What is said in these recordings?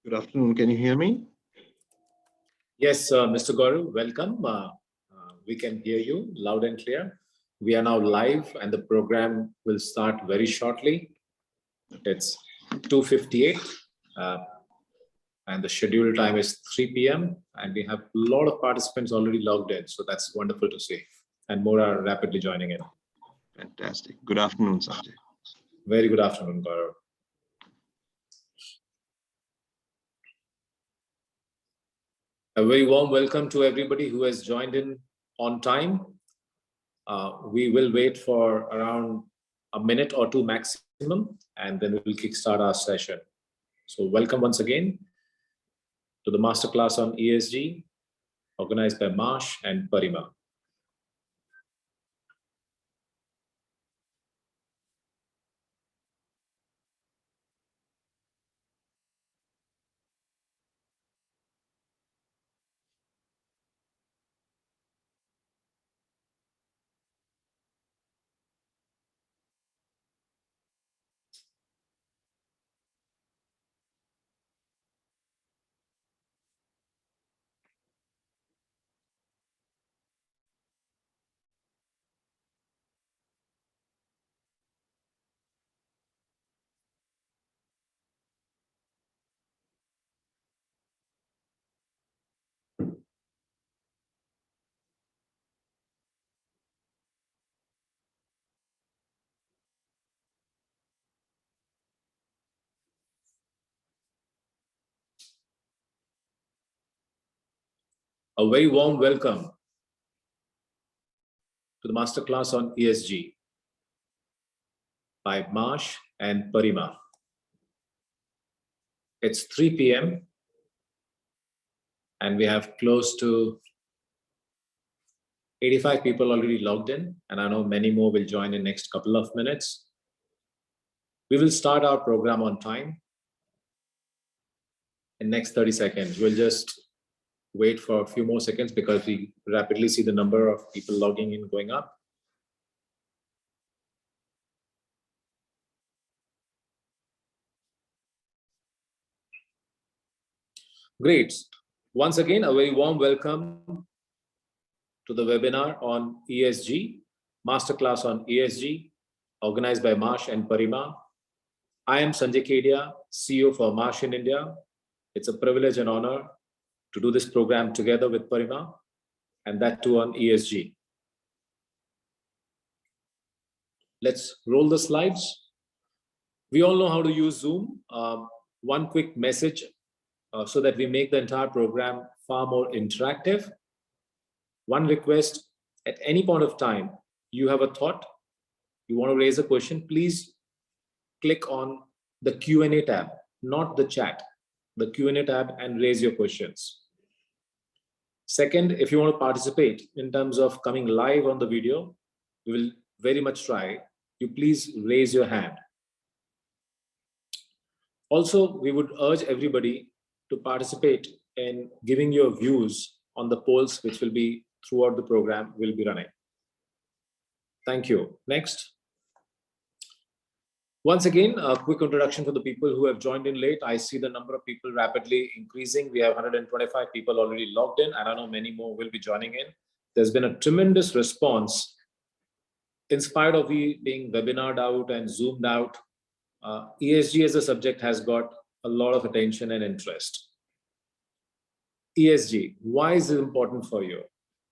Good afternoon. Can you hear me? Yes, Mr. Gaurav, welcome. We can hear you loud and clear. We are now live and the program will start very shortly. It's 2:58 uh, and the scheduled time is 3 p.m. and we have a lot of participants already logged in. So that's wonderful to see. And more are rapidly joining in. Fantastic. Good afternoon, Sanjay. Very good afternoon, Gaurav. A very warm welcome to everybody who has joined in on time. We will wait for around a minute or two maximum, and then we will kickstart our session. So welcome once again to the Masterclass on ESG, organized by Marsh and PARIMA. A very warm welcome to the Masterclass on ESG by Marsh and PARIMA. It's 3 p.m. and we have close to 85 people already logged in, and I know many more will join in next couple of minutes. We will start our program on time in next 30 seconds. We'll just wait for a few more seconds because we rapidly see the number of people logging in going up. Great. Once again, a very warm welcome to the webinar on ESG, Masterclass on ESG, organized by Marsh and PARIMA. I am Sanjay Kedia, CEO for Marsh in India. It's a privilege and honor to do this program together with PARIMA, and that too on ESG. Let's roll the slides. We all know how to use Zoom. One quick message so that we make the entire program far more interactive. One request: at any point of time, you have a thought, you want to raise a question, please click on the Q&A tab, not the chat, the Q&A tab, and raise your questions. Second, if you want to participate in terms of coming live on the video, we will very much try. You please raise your hand. Also, we would urge everybody to participate in giving your views on the polls, which will be throughout the program, will be running. Thank you. Next. Once again, a quick introduction for the people who have joined in late. I see the number of people rapidly increasing. We have 125 people already logged in, and I know many more will be joining in. There's been a tremendous response. In spite of we being webinared out and zoomed out, ESG as a subject has got a lot of attention and interest. ESG, why is it important for you?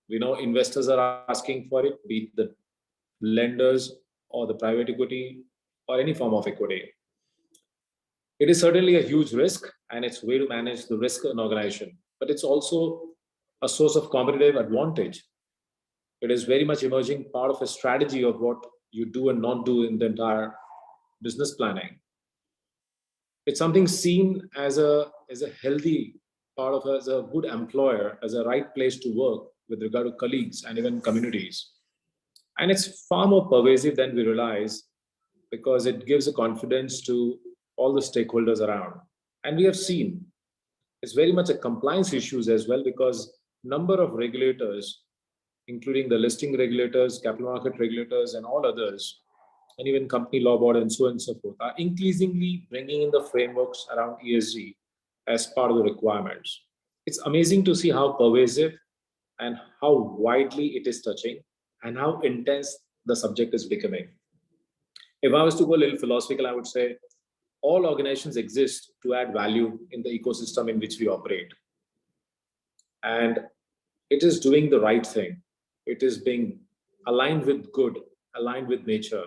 We know investors are asking for it, be it the lenders or the private equity or any form of equity. It is certainly a huge risk, and it's a way to manage the risk in an organization, but it's also a source of competitive advantage. It is very much emerging part of a strategy of what you do and not do in the entire business planning. It's something seen as a healthy part of as a good employer, as a right place to work with regard to colleagues and even communities. And it's far more pervasive than we realize, because it gives a confidence to all the stakeholders around. And we have seen it's very much a compliance issues as well, because number of regulators, including the listing regulators, capital market regulators, and all others, and even company law board and so on and so forth, are increasingly bringing in the frameworks around ESG as part of the requirements. It's amazing to see how pervasive and how widely it is touching and how intense the subject is becoming. If I was to go a little philosophical, I would say all organizations exist to add value in the ecosystem in which we operate. And it is doing the right thing. It is being aligned with good, aligned with nature.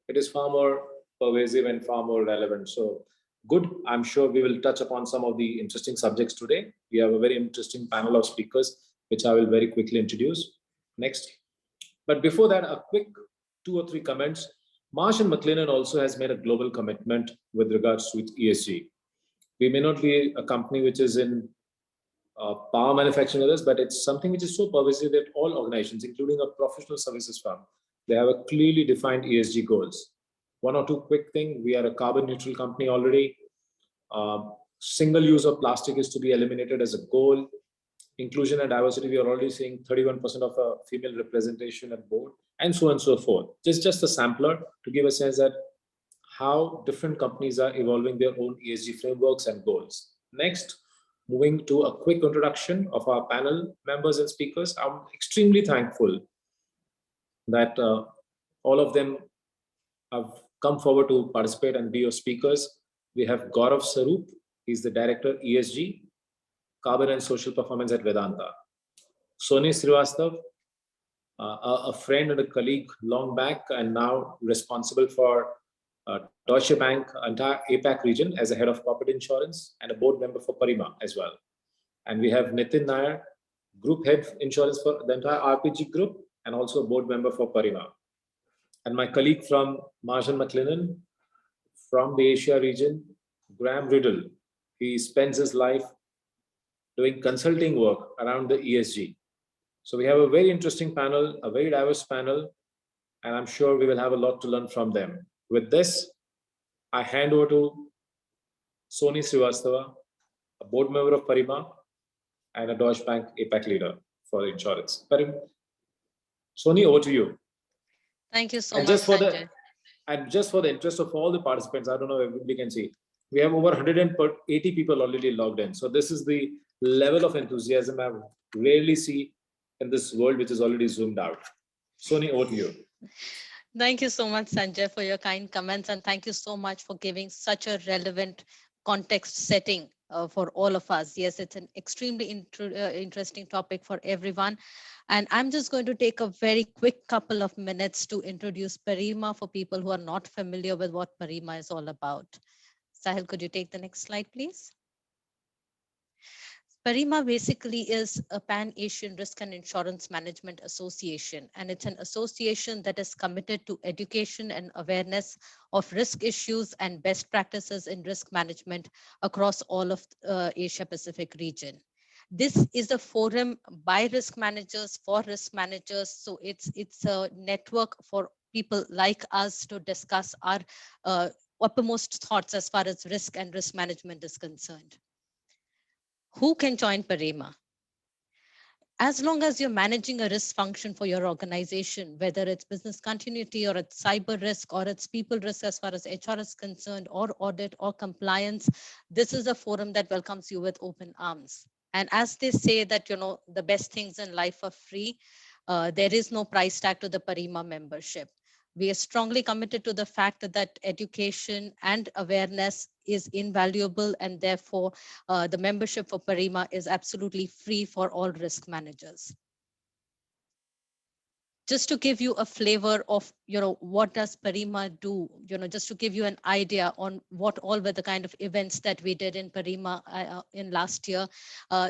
It is far more pervasive and far more relevant. So, good. I'm sure we will touch upon some of the interesting subjects today. We have a very interesting panel of speakers, which I will very quickly introduce. Next. But before that, a quick 2 or 3 comments. Marsh and McLennan also has made a global commitment with regards to ESG. We may not be a company which is in power manufacturing others, but it's something which is so pervasive that all organizations, including a professional services firm, they have a clearly defined ESG goals. 1 or 2 quick things. We are a carbon neutral company already. Single use of plastic is to be eliminated as a goal. Inclusion and diversity, we are already seeing 31% of a female representation at board, and so on and so forth. Just a sampler to give a sense that how different companies are evolving their own ESG frameworks and goals. Next, moving to a quick introduction of our panel members and speakers. I'm extremely thankful that all of them have come forward to participate and be your speakers. We have Gaurav Sarup, he's the Director ESG, Carbon and Social Performance at Vedanta. Soni Srivastav, a friend and a colleague long back and now responsible for Deutsche Bank entire APAC region as a head of corporate insurance and a board member for PARIMA as well. And we have Nitin Nair, group head insurance for the entire RPG group and also a board member for PARIMA. And my colleague from Marsh and McLennan from the Asia region, Graham Riddle. He spends his life doing consulting work around the ESG. So we have a very interesting panel, a very diverse panel, and I'm sure we will have a lot to learn from them. With this, I hand over to Soni Srivastava, a board member of PARIMA and a Deutsche Bank APAC leader for insurance. Soni, over to you. Thank you so much, Sanjay. And just for the interest of all the participants, I don't know if we can see, we have over 180 people already logged in. So this is the level of enthusiasm I rarely see in this world, which is already zoomed out. Soni, over to you. Thank you so much, Sanjay, for your kind comments. And thank you so much for giving such a relevant context setting for all of us. Yes, it's an extremely interesting topic for everyone. And I'm just going to take a very quick couple of minutes to introduce PARIMA for people who are not familiar with what PARIMA is all about. Sahil, could you take the next slide, please? PARIMA basically is a Pan-Asian Risk and Insurance Management Association, and it's an association that is committed to education and awareness of risk issues and best practices in risk management across all of the Asia-Pacific region. This is a forum by risk managers for risk managers, so it's a network for people like us to discuss our uppermost thoughts as far as risk and risk management is concerned. Who can join PARIMA? As long as you're managing a risk function for your organization, whether it's business continuity or it's cyber risk or it's people risk as far as HR is concerned or audit or compliance, this is a forum that welcomes you with open arms. And as they say that, the best things in life are free, there is no price tag to the PARIMA membership. We are strongly committed to the fact that education and awareness is invaluable, and therefore the membership for PARIMA is absolutely free for all risk managers. Just to give you a flavor of, what does PARIMA do, just to give you an idea on what all were the kind of events that we did in PARIMA in last year.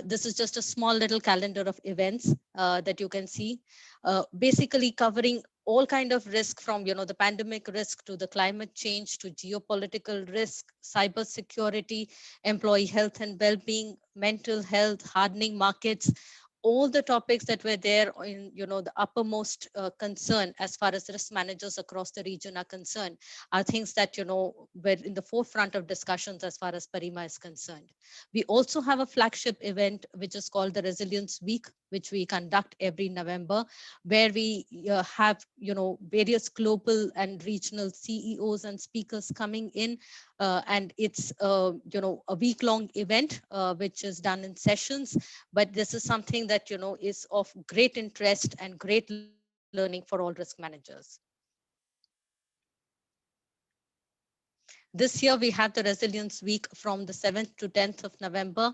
This is just a small little calendar of events that you can see, basically covering all kind of risk from, the pandemic risk to the climate change to geopolitical risk, cyber security, employee health and well-being, mental health, hardening markets. All the topics that were there in, the uppermost concern as far as risk managers across the region are concerned are things that, were in the forefront of discussions as far as PARIMA is concerned. We also have a flagship event, which is called the Resilience Week, which we conduct every November, where we have, various global and regional CEOs and speakers coming in and it's a week-long event which is done in sessions. But this is something that is of great interest and great learning for all risk managers. This year, we have the Resilience Week from the 7th to 10th of November.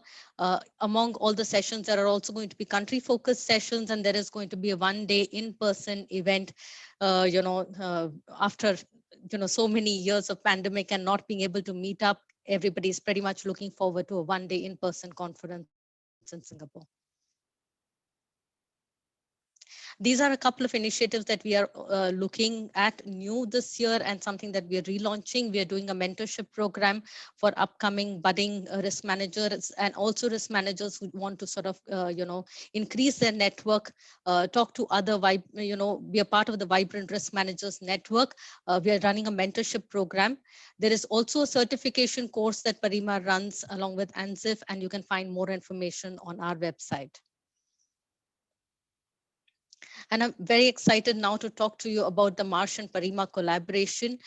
Among all the sessions, there are also going to be country-focused sessions, and there is going to be a one-day in-person event, after so many years of pandemic and not being able to meet up. Everybody's pretty much looking forward to a one-day in-person conference in Singapore. These are a couple of initiatives that we are looking at new this year, and something that we are relaunching. We are doing a mentorship program for upcoming budding risk managers, and also risk managers who want to sort of, increase their network, talk to other, be a part of the Vibrant Risk Managers Network. We are running a mentorship program. There is also a certification course that PARIMA runs along with ANZIF, and you can find more information on our website. And I'm very excited now to talk to you about the Marsh and PARIMA collaboration.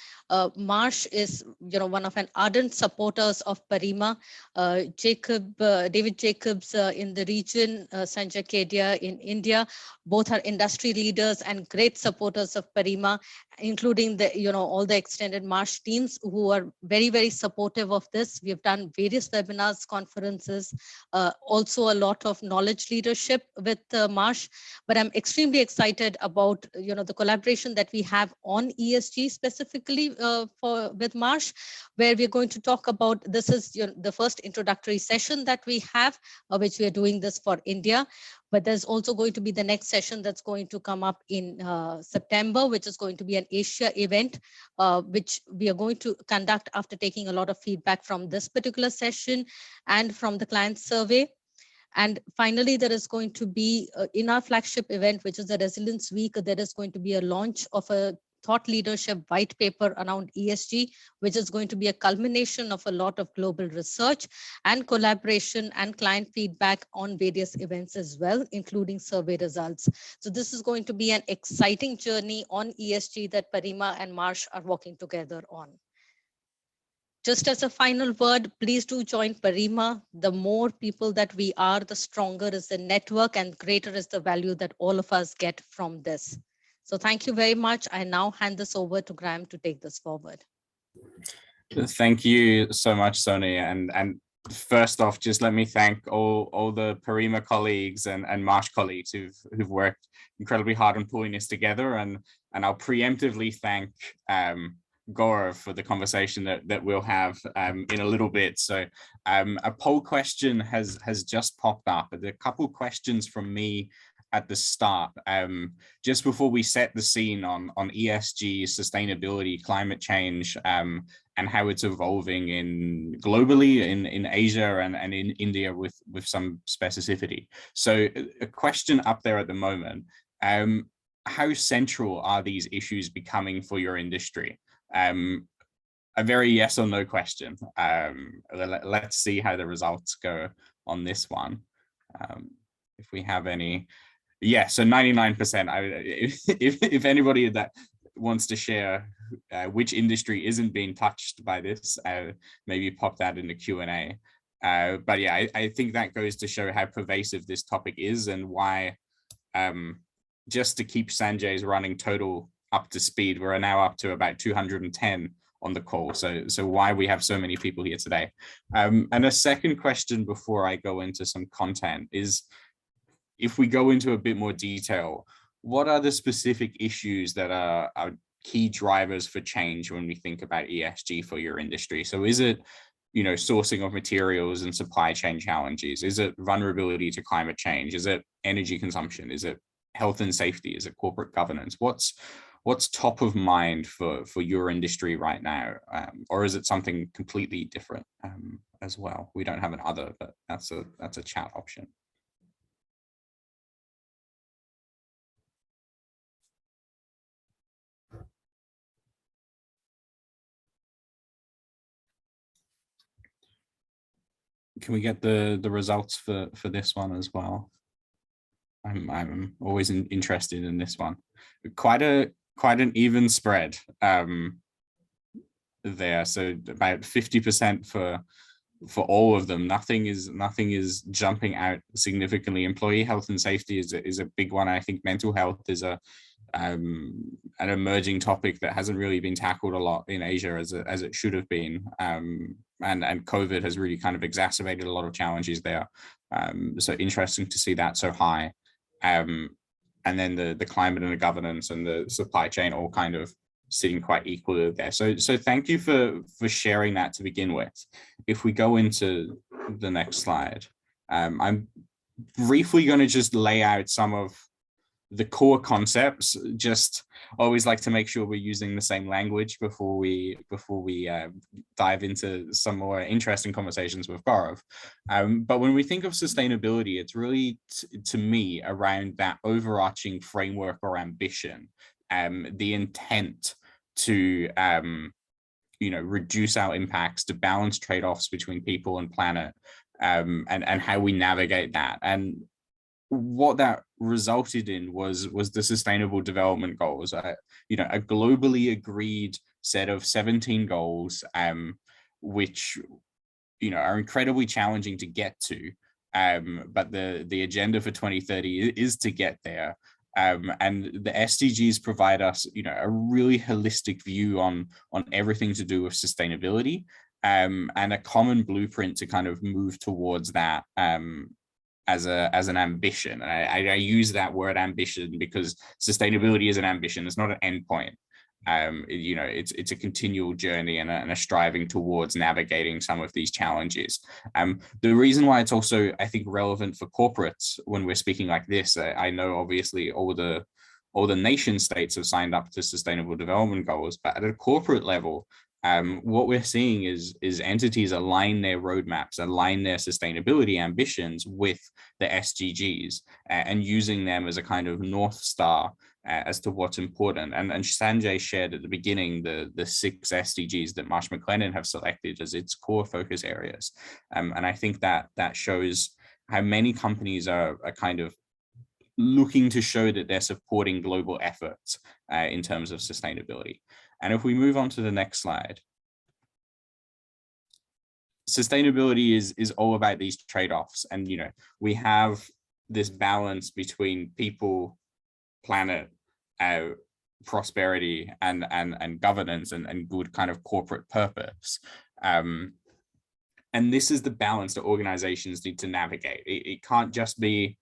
Marsh is, one of an ardent supporters of PARIMA. David Jacobs in the region, Sanjay Kedia in India, both are industry leaders and great supporters of PARIMA, including the, all the extended Marsh teams who are very, very supportive of this. We have done various webinars, conferences, also a lot of knowledge leadership with Marsh, but I'm extremely excited about the collaboration that we have on ESG specifically with Marsh, where we're going to talk about, this is the first introductory session that we have, which we are doing this for India. But there's also going to be the next session that's going to come up in September, which is going to be an Asia event, which we are going to conduct after taking a lot of feedback from this particular session and from the client survey. And finally, there is going to be in our flagship event, which is the Resilience Week, there is going to be a launch of a thought leadership white paper around ESG, which is going to be a culmination of a lot of global research and collaboration and client feedback on various events as well, including survey results. So this is going to be an exciting journey on ESG that PARIMA and Marsh are working together on. Just as a final word, please do join PARIMA. The more people that we are, the stronger is the network and greater is the value that all of us get from this. So thank you very much. I now hand this over to Graham to take this forward. Thank you so much, Soni. And first off, just let me thank all the PARIMA colleagues and Marsh colleagues who've worked incredibly hard on pulling this together. And I'll preemptively thank Gaurav for the conversation that we'll have in a little bit. So a poll question has just popped up. A couple questions from me at the start, just before we set the scene on ESG, sustainability, climate change, and how it's evolving globally in Asia and in India with some specificity. So a question up there at the moment, how central are these issues becoming for your industry? A very yes or no question. Let's see how the results go on this one. If we have any, yeah, so 99%. If anybody that wants to share which industry isn't being touched by this, maybe pop that in the Q&A. But yeah, I think that goes to show how pervasive this topic is and why, just to keep Sanjay's running total up to speed, we're now up to about 210 on the call. So why we have so many people here today. And a second question before I go into some content is, if we go into a bit more detail, what are the specific issues that are key drivers for change when we think about ESG for your industry? So is it, sourcing of materials and supply chain challenges? Is it vulnerability to climate change? Is it energy consumption? Is it health and safety? Is it corporate governance? What's top of mind for your industry right now? Or is it something completely different as well? We don't have an other, but that's a chat option. Can we get the results for this one as well? I'm always interested in this one. Quite an even spread. there. So about 50% for all of them. Nothing is jumping out significantly. Employee health and safety is a big one. I think mental health is an emerging topic that hasn't really been tackled a lot in Asia as it should have been. And COVID has really kind of exacerbated a lot of challenges there. So interesting to see that so high. And then the climate and the governance and the supply chain all kind of sitting quite equally there. So thank you for sharing that to begin with. If we go into the next slide, I'm briefly going to just lay out some of the core concepts. Just always like to make sure we're using the same language before we dive into some more interesting conversations with Gaurav. But when we think of sustainability, it's really to me around that overarching framework or ambition, the intent to reduce our impacts, to balance trade-offs between people and planet, and how we navigate that. And what that resulted in was the Sustainable Development Goals, a globally agreed set of 17 goals, which are incredibly challenging to get to, but the agenda for 2030 is to get there. And the SDGs provide us, a really holistic view on everything to do with sustainability, and a common blueprint to kind of move towards that as an ambition. And I use that word ambition because sustainability is an ambition. It's not an endpoint. It's a continual journey and a striving towards navigating some of these challenges. The reason why it's also, I think, relevant for corporates when we're speaking like this, I know obviously all the nation states have signed up to Sustainable Development Goals, but at a corporate level, what we're seeing is entities align their roadmaps, align their sustainability ambitions with the SDGs, and using them as a kind of North Star as to what's important. And Sanjay shared at the beginning the 6 SDGs that Marsh McLennan have selected as its core focus areas. And I think that shows how many companies are kind of looking to show that they're supporting global efforts in terms of sustainability. And if we move on to the next slide, sustainability is all about these trade-offs. And, we have this balance between people, planet, prosperity, and governance and good kind of corporate purpose. And this is the balance that organizations need to navigate. It can't just be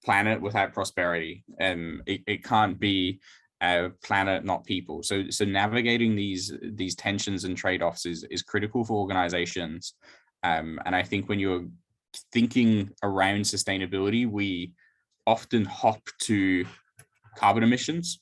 planet without prosperity. It can't be planet, not people. So navigating these tensions and trade-offs is critical for organizations. And I think when you're thinking around sustainability, we often hop to carbon emissions.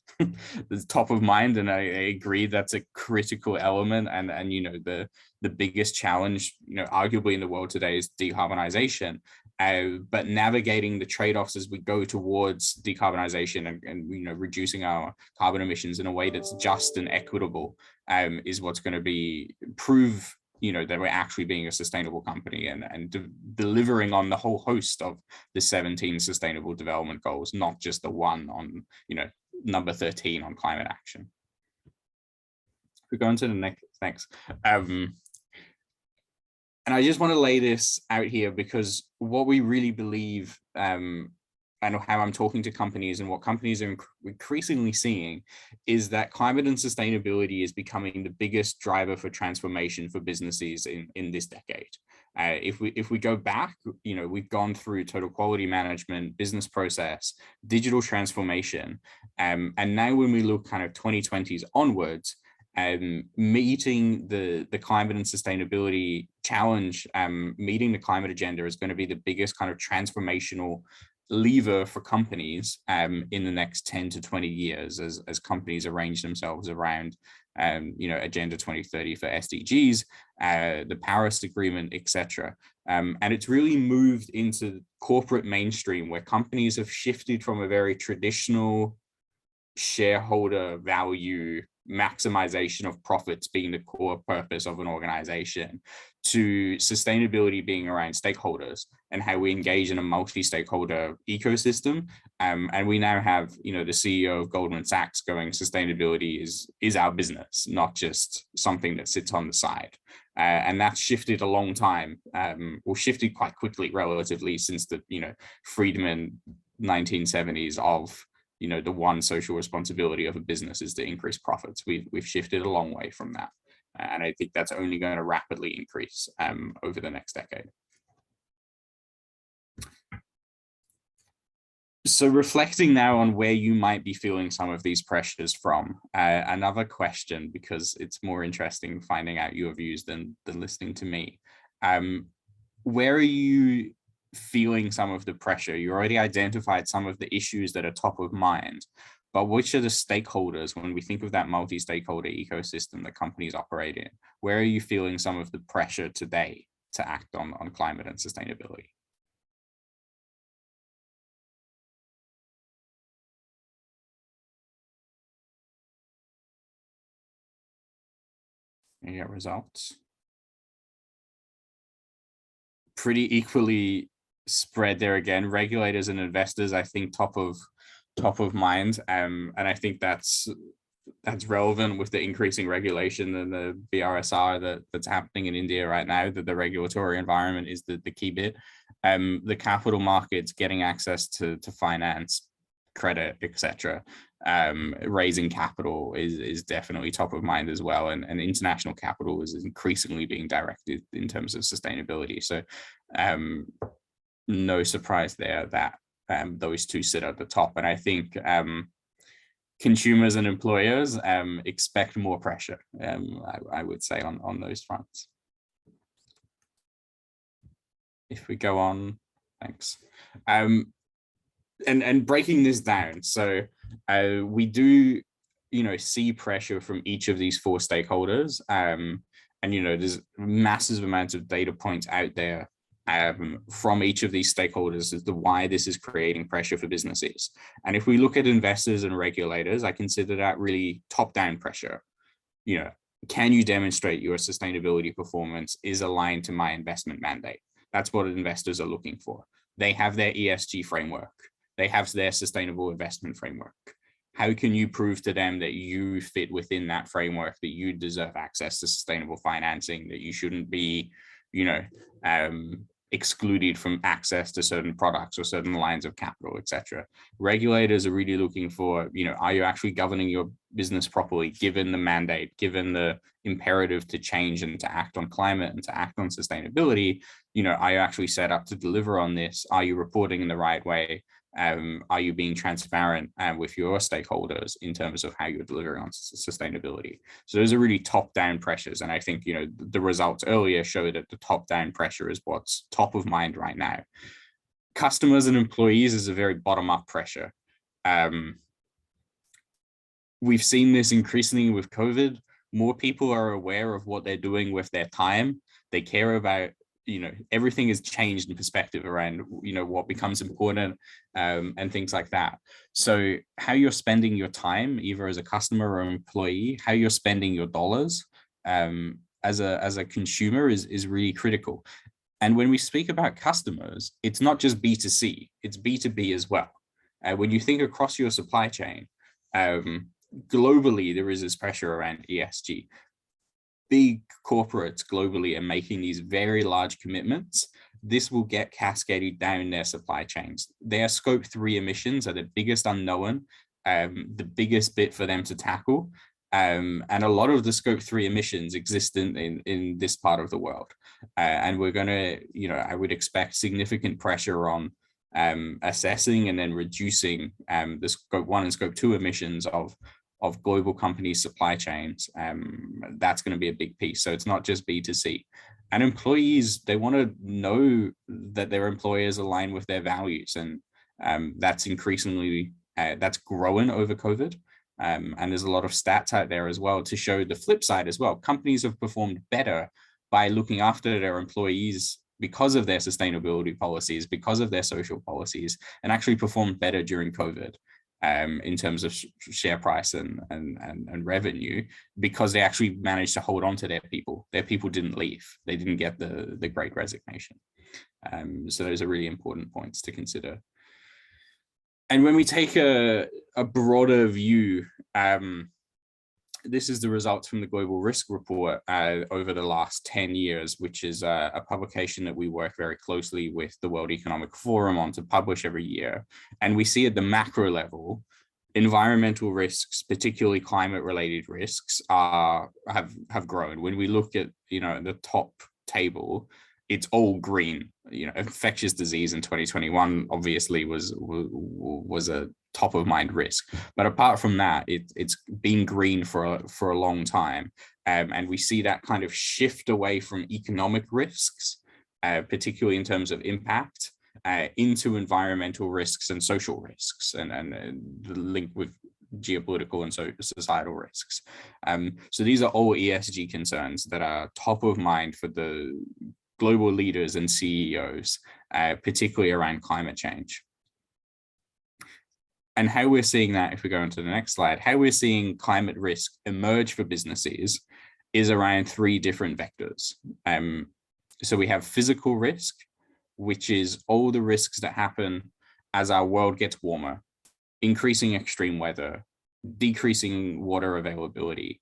It's top of mind, and I agree that's a critical element. And the biggest challenge, arguably in the world today is decarbonization. But navigating the trade-offs as we go towards decarbonization and reducing our carbon emissions in a way that's just and equitable is what's going to prove that we're actually being a sustainable company and delivering on the whole host of the 17 Sustainable Development Goals, not just the one on number 13 on climate action. We go on to the next. Thanks. And I just want to lay this out here because what we really believe, and how I'm talking to companies and what companies are increasingly seeing, is that climate and sustainability is becoming the biggest driver for transformation for businesses in this decade. If we go back, we've gone through total quality management, business process, digital transformation, and now when we look kind of 2020s onwards, meeting the climate and sustainability challenge, meeting the climate agenda is going to be the biggest kind of transformational lever for companies in the next 10 to 20 years as companies arrange themselves around Agenda 2030 for SDGs, the Paris Agreement, etc. And it's really moved into corporate mainstream where companies have shifted from a very traditional shareholder value maximization of profits being the core purpose of an organization, to sustainability being around stakeholders and how we engage in a multi-stakeholder ecosystem. And we now have, the CEO of Goldman Sachs going, sustainability is our business, not just something that sits on the side. And that's shifted a long time, or shifted quite quickly relatively since the, Friedman 1970s of, the one social responsibility of a business is to increase profits. We've shifted a long way from that. And I think that's only going to rapidly increase over the next decade. So reflecting now on where you might be feeling some of these pressures from, another question, because it's more interesting finding out your views than listening to me. Where are you feeling some of the pressure? You already identified some of the issues that are top of mind, but which are the stakeholders, when we think of that multi-stakeholder ecosystem that companies operate in, where are you feeling some of the pressure today to act on climate and sustainability? You get results. Pretty equally spread there again. Regulators and investors, I think, top of mind, and I think that's relevant with the increasing regulation and the BRSR that's happening in India right now. That the regulatory environment is the key bit. The capital markets, getting access to finance, credit, etc. Raising capital is definitely top of mind as well, and international capital is increasingly being directed in terms of sustainability. So no surprise there that those two sit at the top. And I think consumers and employers expect more pressure, I would say, on those fronts. If we go on, thanks. And breaking this down, so we do, see pressure from each of these four stakeholders, and there's massive amounts of data points out there from each of these stakeholders as to why this is creating pressure for businesses. And if we look at investors and regulators, I consider that really top-down pressure. Can you demonstrate your sustainability performance is aligned to my investment mandate? That's what investors are looking for. They have their ESG framework. They have their sustainable investment framework. How can you prove to them that you fit within that framework, that you deserve access to sustainable financing, that you shouldn't be, excluded from access to certain products or certain lines of capital, etc. Regulators are really looking for, are you actually governing your business properly, given the mandate, given the imperative to change and to act on climate and to act on sustainability? Are you actually set up to deliver on this? Are you reporting in the right way? Are you being transparent with your stakeholders in terms of how you're delivering on sustainability? So those are really top-down pressures. And I think, the results earlier show that the top-down pressure is what's top of mind right now. Customers and employees is a very bottom-up pressure. We've seen this increasingly with COVID. More people are aware of what they're doing with their time. They care about, everything has changed in perspective around, what becomes important and things like that. So how you're spending your time, either as a customer or employee, how you're spending your dollars as a consumer is really critical. And when we speak about customers, it's not just B2C, it's B2B as well. When you think across your supply chain, globally, there is this pressure around ESG. Big corporates globally are making these very large commitments. This will get cascaded down their supply chains. Their scope 3 emissions are the biggest unknown, the biggest bit for them to tackle. And a lot of the scope 3 emissions exist in this part of the world. And we're going to, I would expect significant pressure on assessing and then reducing the scope 1 and scope 2 emissions of global companies' supply chains. That's going to be a big piece. So it's not just B2C. And employees, they want to know that their employers align with their values. And that's increasingly, that's growing over COVID. And there's a lot of stats out there as well to show the flip side as well. Companies have performed better by looking after their employees because of their sustainability policies, because of their social policies, and actually performed better during COVID. in terms of share price and revenue, because they actually managed to hold on to their people. Their people didn't leave. They didn't get the Great Resignation. So those are really important points to consider. And when we take a broader view, this is the results from the Global Risk Report over the last 10 years, which is a publication that we work very closely with the World Economic Forum on to publish every year. And we see at the macro level, environmental risks, particularly climate-related risks, have grown. When we look at the top table, it's all green. Infectious disease in 2021 obviously was a top of mind risk, but apart from that, it's been green for a long time, and we see that kind of shift away from economic risks, particularly in terms of impact, into environmental risks and social risks, and the link with geopolitical and societal risks. So these are all ESG concerns that are top of mind for the global leaders and CEOs, particularly around climate change. And how we're seeing that, if we go into the next slide, how we're seeing climate risk emerge for businesses is around three different vectors. So we have physical risk, which is all the risks that happen as our world gets warmer, increasing extreme weather, decreasing water availability,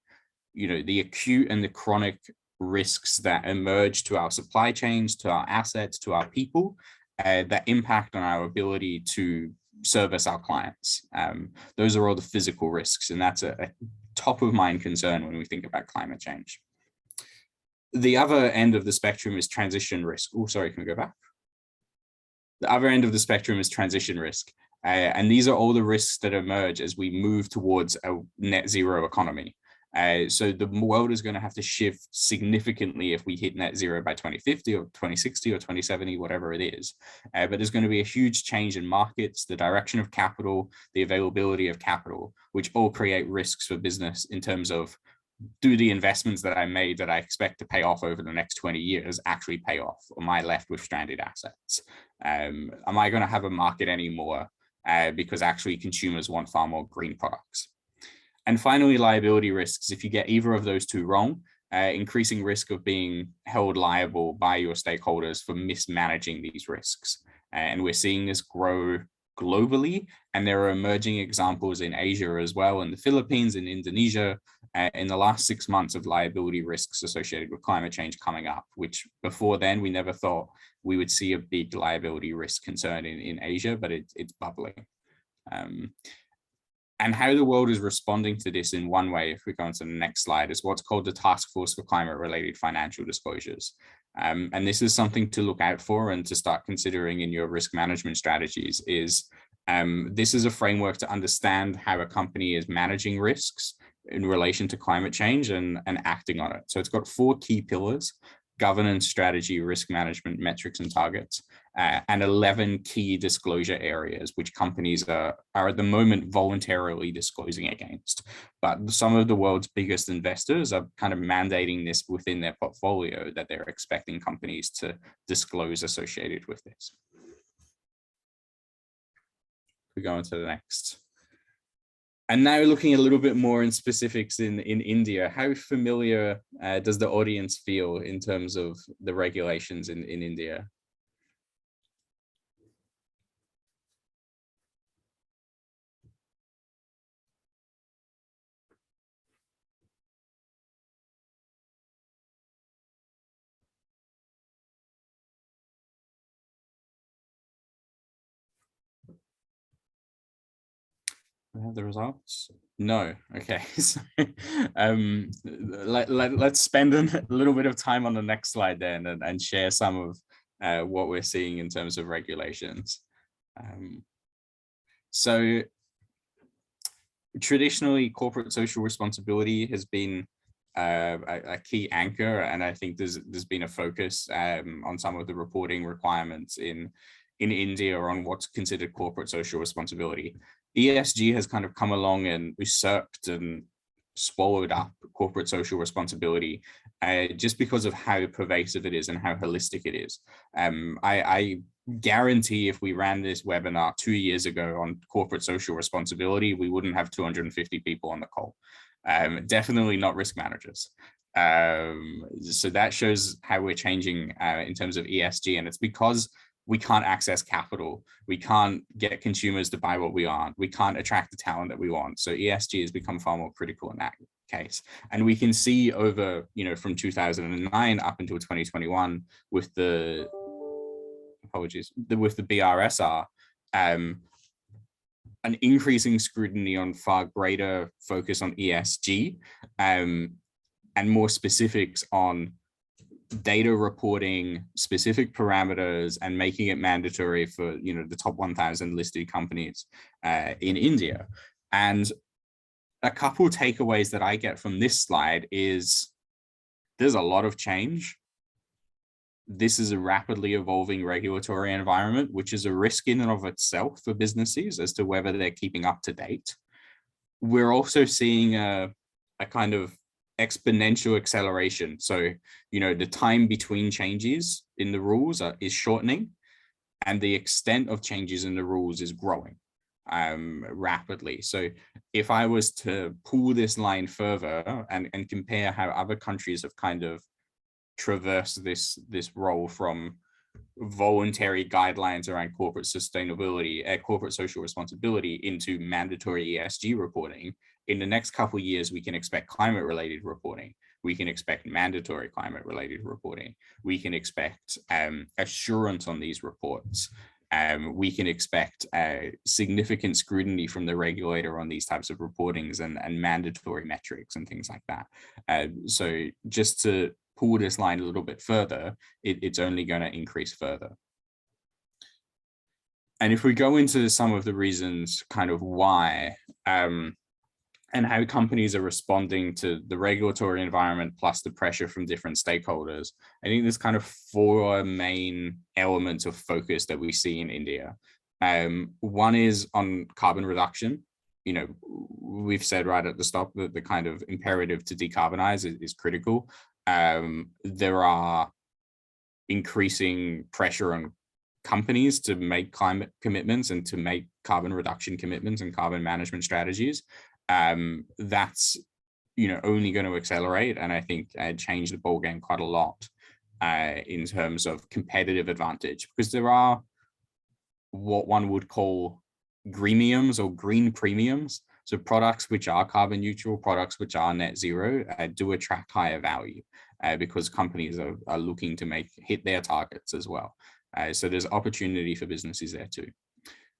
the acute and the chronic risks that emerge to our supply chains, to our assets, to our people, that impact on our ability to service our clients. Those are all the physical risks, and that's a top of mind concern when we think about climate change. The other end of the spectrum is transition risk. Oh, sorry, can we go back? The other end of the spectrum is transition risk. And these are all the risks that emerge as we move towards a net zero economy. So the world is going to have to shift significantly if we hit net zero by 2050 or 2060 or 2070, whatever it is. But there's going to be a huge change in markets, the direction of capital, the availability of capital, which all create risks for business in terms of, do the investments that I made that I expect to pay off over the next 20 years actually pay off? Or am I left with stranded assets? Am I going to have a market anymore because actually consumers want far more green products? And finally, liability risks. If you get either of those two wrong, increasing risk of being held liable by your stakeholders for mismanaging these risks. And we're seeing this grow globally, and there are emerging examples in Asia as well, in the Philippines, in Indonesia, in the last 6 months of liability risks associated with climate change coming up, which before then we never thought we would see a big liability risk concern in Asia, but it's bubbling. And how the world is responding to this in one way, if we go on to the next slide, is what's called the Task Force for Climate-Related Financial Disclosures. And this is something to look out for and to start considering in your risk management strategies. This is a framework to understand how a company is managing risks in relation to climate change and acting on it. So it's got 4 key pillars: governance, strategy, risk management, metrics and targets, and 11 key disclosure areas, which companies are at the moment voluntarily disclosing against. But some of the world's biggest investors are kind of mandating this within their portfolio, that they're expecting companies to disclose associated with this. We go on to the next. And now looking a little bit more in specifics in India, how familiar does the audience feel in terms of the regulations in India? We have the results? No. Okay. So, let's spend a little bit of time on the next slide then and share some of what we're seeing in terms of regulations. So traditionally, corporate social responsibility has been a key anchor, and I think there's been a focus on some of the reporting requirements in India on what's considered corporate social responsibility. ESG has kind of come along and usurped and swallowed up corporate social responsibility just because of how pervasive it is and how holistic it is. I guarantee if we ran this webinar 2 years ago on corporate social responsibility, we wouldn't have 250 people on the call. Definitely not risk managers. So that shows how we're changing in terms of ESG, and it's because we can't access capital. We can't get consumers to buy what we want. We can't attract the talent that we want. So ESG has become far more critical in that case. And we can see over, from 2009 up until 2021 with the, with the BRSR, an increasing scrutiny on far greater focus on ESG and more specifics on data reporting, specific parameters, and making it mandatory for the top 1,000 listed companies in India. And a couple of takeaways that I get from this slide is there's a lot of change. This is a rapidly evolving regulatory environment, which is a risk in and of itself for businesses as to whether they're keeping up to date. We're also seeing a kind of exponential acceleration. So, the time between changes in the rules is shortening, and the extent of changes in the rules is growing rapidly. So if I was to pull this line further and compare how other countries have kind of traversed this role from voluntary guidelines around corporate sustainability, corporate social responsibility into mandatory ESG reporting, in the next couple of years, we can expect climate-related reporting. We can expect mandatory climate-related reporting. We can expect assurance on these reports. We can expect significant scrutiny from the regulator on these types of reportings and mandatory metrics and things like that. So just to pull this line a little bit further, it's only going to increase further. And if we go into some of the reasons kind of why, and how companies are responding to the regulatory environment plus the pressure from different stakeholders, I think there's kind of 4 main elements of focus that we see in India. One is on carbon reduction. We've said right at the start that the kind of imperative to decarbonize is critical. There are increasing pressure on companies to make climate commitments and to make carbon reduction commitments and carbon management strategies. That's only going to accelerate, and I think change the ballgame quite a lot in terms of competitive advantage, because there are what one would call greeniums or green premiums. So products which are carbon neutral, products which are net zero, do attract higher value because companies are looking to hit their targets as well. So there's opportunity for businesses there too.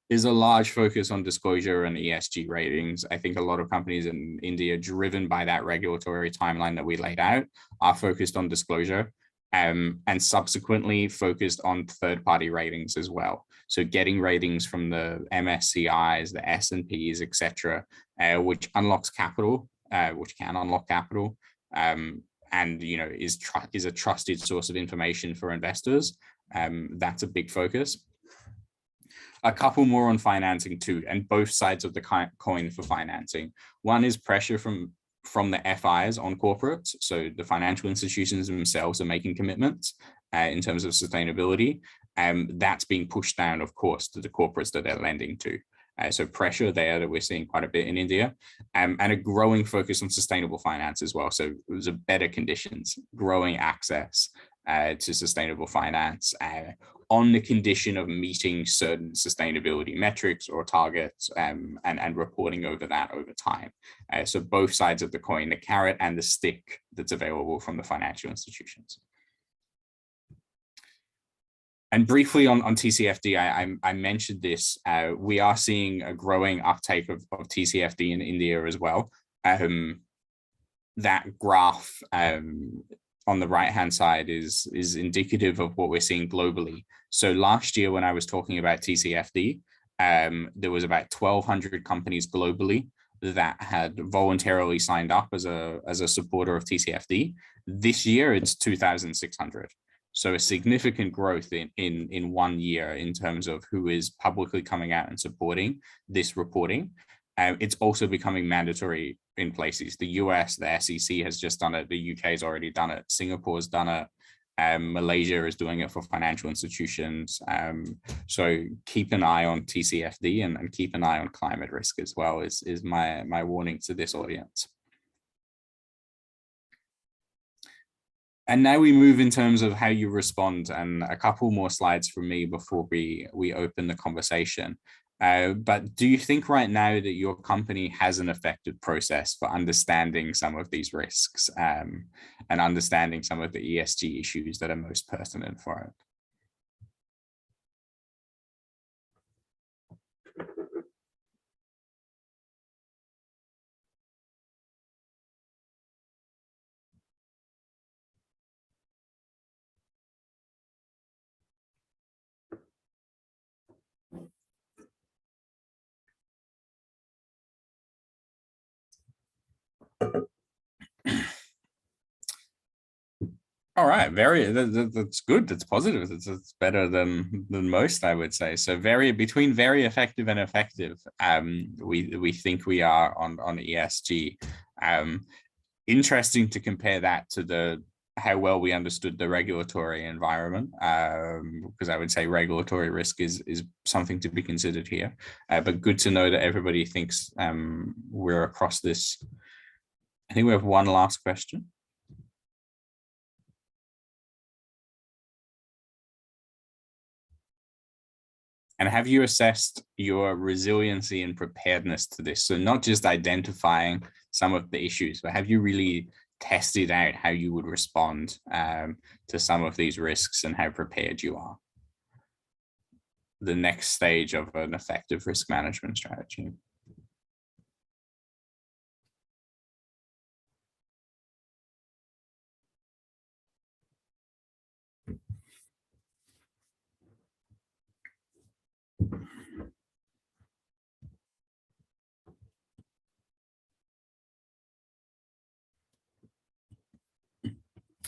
There's a large focus on disclosure and ESG ratings. I think a lot of companies in India, driven by that regulatory timeline that we laid out, are focused on disclosure and subsequently focused on third-party ratings as well. So getting ratings from the MSCIs, the S&Ps, etc., which unlocks capital, which can unlock capital, and is a trusted source of information for investors. That's a big focus. A couple more on financing too, and both sides of the coin for financing. One is pressure from the FIs on corporates. So the financial institutions themselves are making commitments in terms of sustainability. That's being pushed down, of course, to the corporates that they're lending to. So pressure there that we're seeing quite a bit in India, and a growing focus on sustainable finance as well. So there's better conditions, growing access to sustainable finance on the condition of meeting certain sustainability metrics or targets and reporting over that over time. So both sides of the coin, the carrot and the stick that's available from the financial institutions. And briefly on TCFD, I mentioned this, we are seeing a growing uptake of TCFD in India as well. That graph on the right-hand side is indicative of what we're seeing globally. So last year, when I was talking about TCFD, there was about 1,200 companies globally that had voluntarily signed up as a supporter of TCFD. This year, it's 2,600. So a significant growth in 1 year in terms of who is publicly coming out and supporting this reporting. it's also becoming mandatory in places. The US, the SEC has just done it. The UK has already done it. Singapore's done it. Malaysia is doing it for financial institutions. So keep an eye on TCFD and keep an eye on climate risk as well is my warning to this audience. And now we move in terms of how you respond, and a couple more slides from me before we open the conversation. But do you think right now that your company has an effective process for understanding some of these risks and understanding some of the ESG issues that are most pertinent for it? All right, that's good. That's positive. That's better than most, I would say. So between very effective and effective, we think we are on ESG. Interesting to compare that to how well we understood the regulatory environment, because I would say regulatory risk is something to be considered here. But good to know that everybody thinks we're across this. I think we have one last question. And have you assessed your resiliency and preparedness to this? So not just identifying some of the issues, but have you really tested out how you would respond to some of these risks and how prepared you are? The next stage of an effective risk management strategy.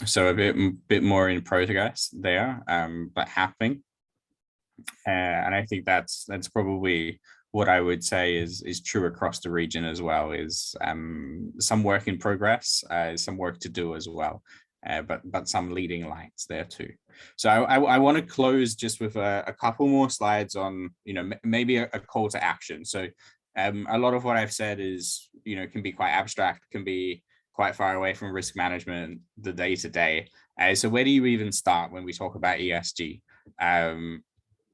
So a bit more in progress there, but happening. And I think that's probably what I would say is true across the region as well, is some work in progress, some work to do as well, but some leading lights there too. So I want to close just with a couple more slides on, maybe a call to action. So a lot of what I've said is, can be quite abstract, can be quite far away from risk management, the day-to-day. So where do you even start when we talk about ESG?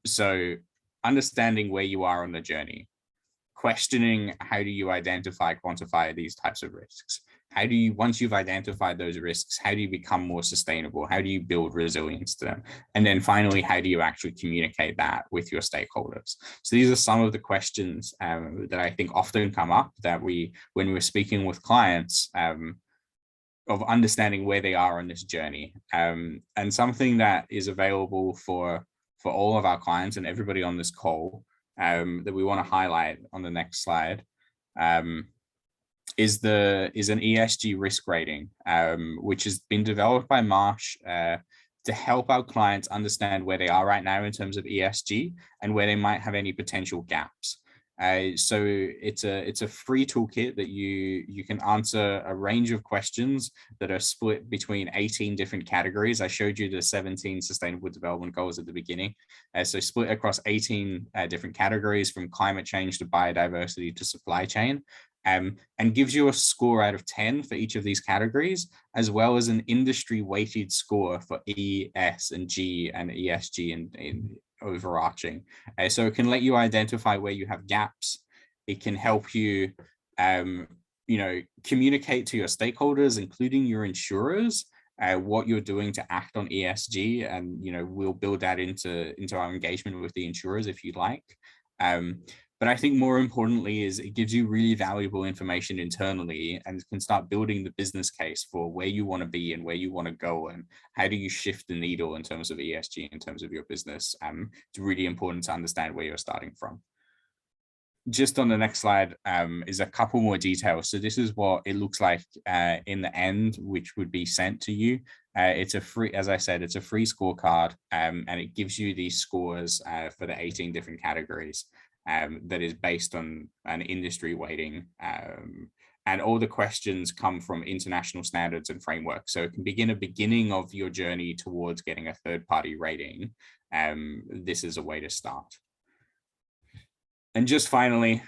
So understanding where you are on the journey, questioning how do you identify, quantify these types of risks? How do you, once you've identified those risks, how do you become more sustainable? How do you build resilience to them? And then finally, how do you actually communicate that with your stakeholders? So these are some of the questions that I think often come up that when we're speaking with clients, of understanding where they are on this journey. And something that is available for all of our clients and everybody on this call that we want to highlight on the next slide is an ESG risk rating, which has been developed by Marsh to help our clients understand where they are right now in terms of ESG and where they might have any potential gaps. So it's a free toolkit that you can answer a range of questions that are split between 18 different categories. I showed you the 17 sustainable development goals at the beginning. So split across 18 different categories, from climate change to biodiversity to supply chain. And gives you a score out of 10 for each of these categories, as well as an industry weighted score for E, S, and G and ESG and overarching. So it can let you identify where you have gaps. It can help you, communicate to your stakeholders, including your insurers, what you're doing to act on ESG, and we'll build that into our engagement with the insurers if you like. But I think more importantly is it gives you really valuable information internally and can start building the business case for where you want to be and where you want to go and how do you shift the needle in terms of ESG, in terms of your business. It's really important to understand where you're starting from. Just on the next slide is a couple more details. So this is what it looks like in the end, which would be sent to you. It's a free, as I said, it's a free scorecard, and it gives you these scores for the 18 different categories. that is based on an industry weighting. And all the questions come from international standards and frameworks. So it can begin a beginning of your journey towards getting a third-party rating. This is a way to start. And just finally,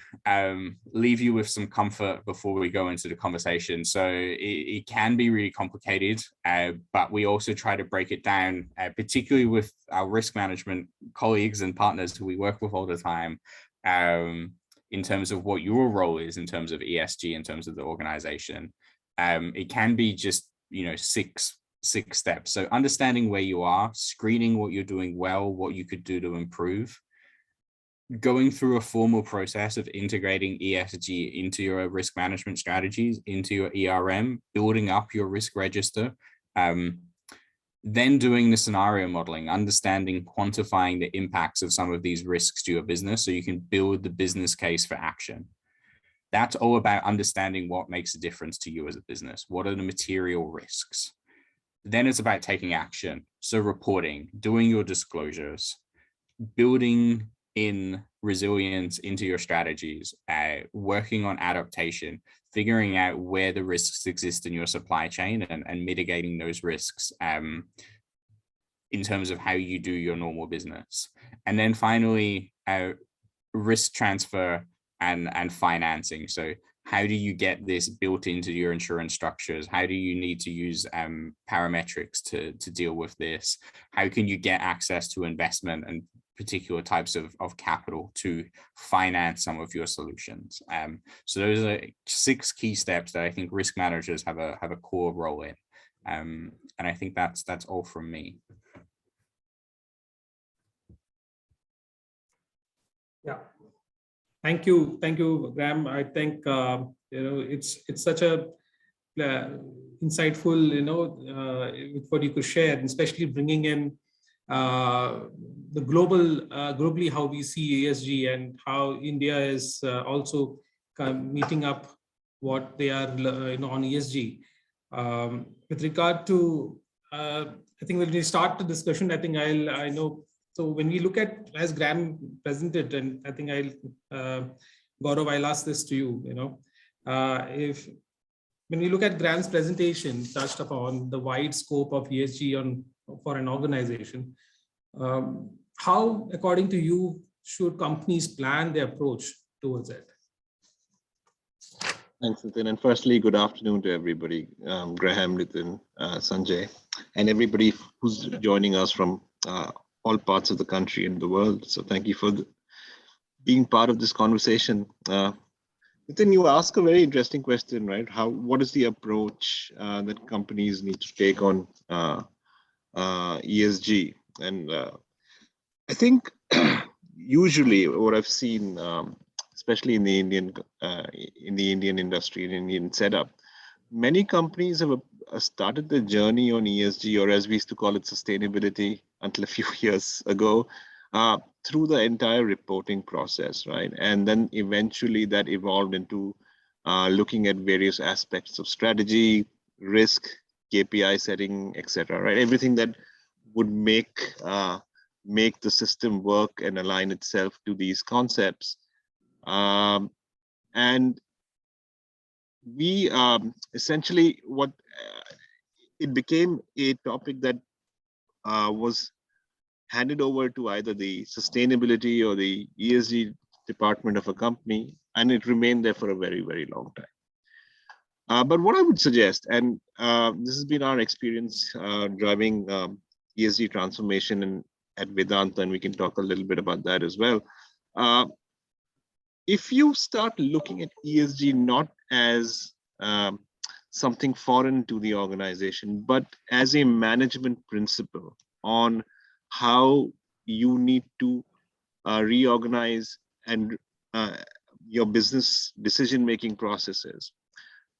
leave you with some comfort before we go into the conversation. So it can be really complicated, but we also try to break it down, particularly with our risk management colleagues and partners who we work with all the time, in terms of what your role is in terms of ESG, in terms of the organization. It can be just, six steps. So understanding where you are, screening what you're doing well, what you could do to improve, going through a formal process of integrating ESG into your risk management strategies, into your ERM, building up your risk register, then doing the scenario modeling, understanding, quantifying the impacts of some of these risks to your business so you can build the business case for action. That's all about understanding what makes a difference to you as a business. What are the material risks? Then it's about taking action. So reporting, doing your disclosures, building in resilience into your strategies, working on adaptation, figuring out where the risks exist in your supply chain and mitigating those risks in terms of how you do your normal business. And then finally, risk transfer and financing. So how do you get this built into your insurance structures? How do you need to use parametrics to deal with this? How can you get access to investment and particular types of capital to finance some of your solutions? So those are 6 key steps that I think risk managers have a core role in. And I think that's all from me. Yeah, thank you, Graham. I think it's such a insightful, with what you could share, and especially bringing in the globally how we see ESG and how India is also meeting up what they are on ESG. With regard to, I think when we start the discussion, I think I know. So when we look at, as Graham presented, and I think Gaurav, I'll ask this to you. When we look at Graham's presentation, touched upon the wide scope of ESG for an organization, how, according to you, should companies plan their approach towards it? Thanks, Nitin. And firstly, good afternoon to everybody. Graham, Nitin, Sanjay, and everybody who's joining us from all parts of the country and the world. So thank you for being part of this conversation. Nitin, you ask a very interesting question, right? What is the approach that companies need to take on ESG? And I think usually what I've seen, especially in the Indian industry and Indian setup, many companies have started their journey on ESG, or as we used to call it, sustainability, until a few years ago, through the entire reporting process, right? And then eventually that evolved into looking at various aspects of strategy, risk, KPI setting, etc. Right? Everything that would make the system work and align itself to these concepts. And we essentially it became a topic that was handed over to either the sustainability or the ESG department of a company, and it remained there for a very, very long time. But what I would suggest, and this has been our experience driving ESG transformation at Vedanta, and we can talk a little bit about that as well. If you start looking at ESG not as something foreign to the organization, but as a management principle on how you need to reorganize and your business decision-making processes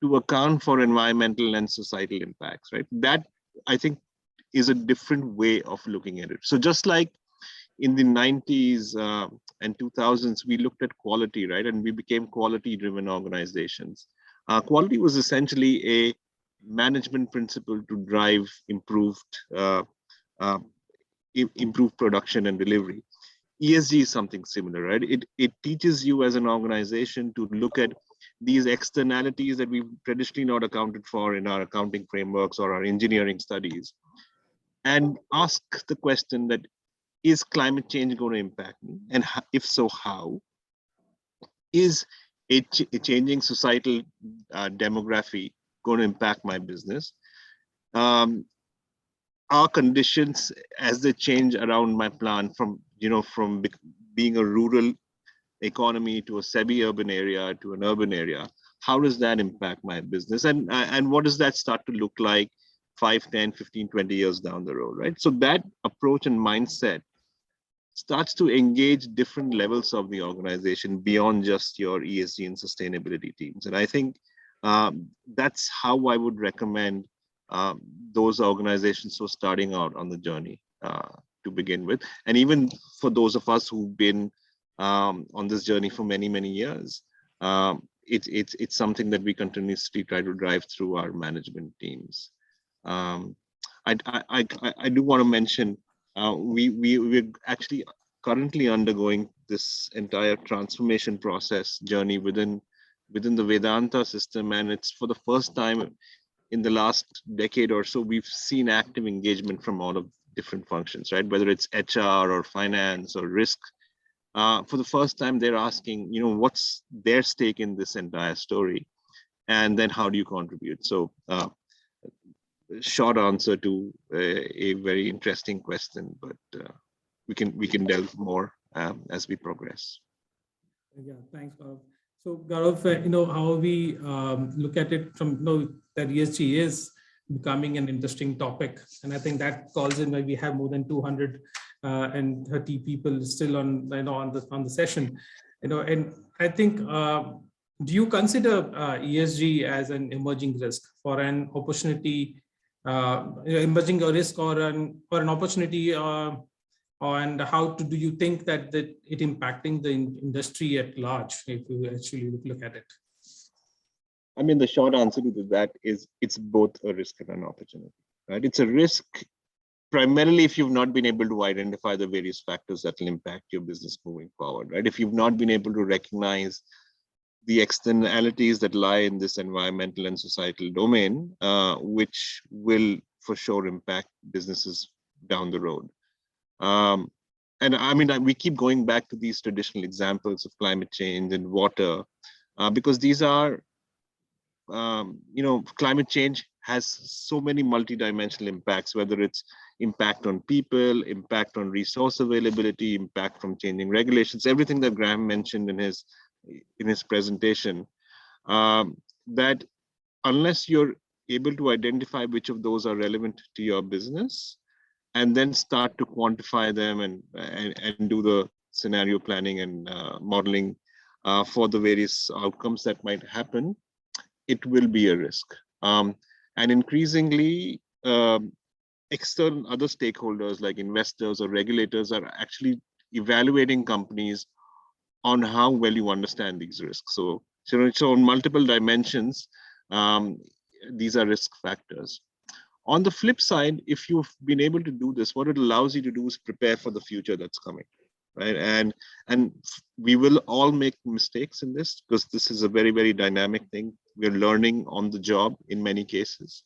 to account for environmental and societal impacts, right? That, I think, is a different way of looking at it. So just like in the 90s and 2000s, we looked at quality, right? And we became quality-driven organizations. Quality was essentially a management principle to drive improved production and delivery. ESG is something similar, right? It teaches you as an organization to look at these externalities that we've traditionally not accounted for in our accounting frameworks or our engineering studies, and ask the question that, is climate change going to impact me? And if so, how? Is a changing societal demography going to impact my business? Are conditions as they change around my plant from, from being a rural economy to a semi-urban area to an urban area, how does that impact my business? And what does that start to look like 5, 10, 15, 20 years down the road, right? So that approach and mindset starts to engage different levels of the organization beyond just your ESG and sustainability teams. And I think that's how I would recommend those organizations who are starting out on the journey to begin with. And even for those of us who've been on this journey for many, many years, it's something that we continuously try to drive through our management teams. I do want to mention, we're actually currently undergoing this entire transformation process journey within the Vedanta system, and it's for the first time in the last decade or so we've seen active engagement from all of different functions, right? Whether it's HR or finance or risk. For the first time, they're asking, what's their stake in this entire story, and then how do you contribute? So, short answer to a very interesting question, but we can delve more as we progress. Yeah, thanks, Gaurav. So Gaurav, how we look at it from, that ESG is becoming an interesting topic, and I think that calls in why we have more than 230 people still on the session, and I think, do you consider ESG as an emerging risk for an opportunity, emerging a risk or an opportunity, and how do you think that it impacting the industry at large if you actually look at it? I mean, the short answer to that is it's both a risk and an opportunity, right? It's a risk primarily if you've not been able to identify the various factors that will impact your business moving forward, right? If you've not been able to recognize the externalities that lie in this environmental and societal domain, which will for sure impact businesses down the road. And I mean, we keep going back to these traditional examples of climate change and water, because these are, climate change has so many multidimensional impacts, whether it's impact on people, impact on resource availability, impact from changing regulations, everything that Graham mentioned in his presentation, that unless you're able to identify which of those are relevant to your business and then start to quantify them and do the scenario planning and modeling for the various outcomes that might happen, it will be a risk. And increasingly, external other stakeholders like investors or regulators are actually evaluating companies on how well you understand these risks. So on multiple dimensions, these are risk factors. On the flip side, if you've been able to do this, what it allows you to do is prepare for the future that's coming, right? And we will all make mistakes in this because this is a very, very dynamic thing. We're learning on the job in many cases,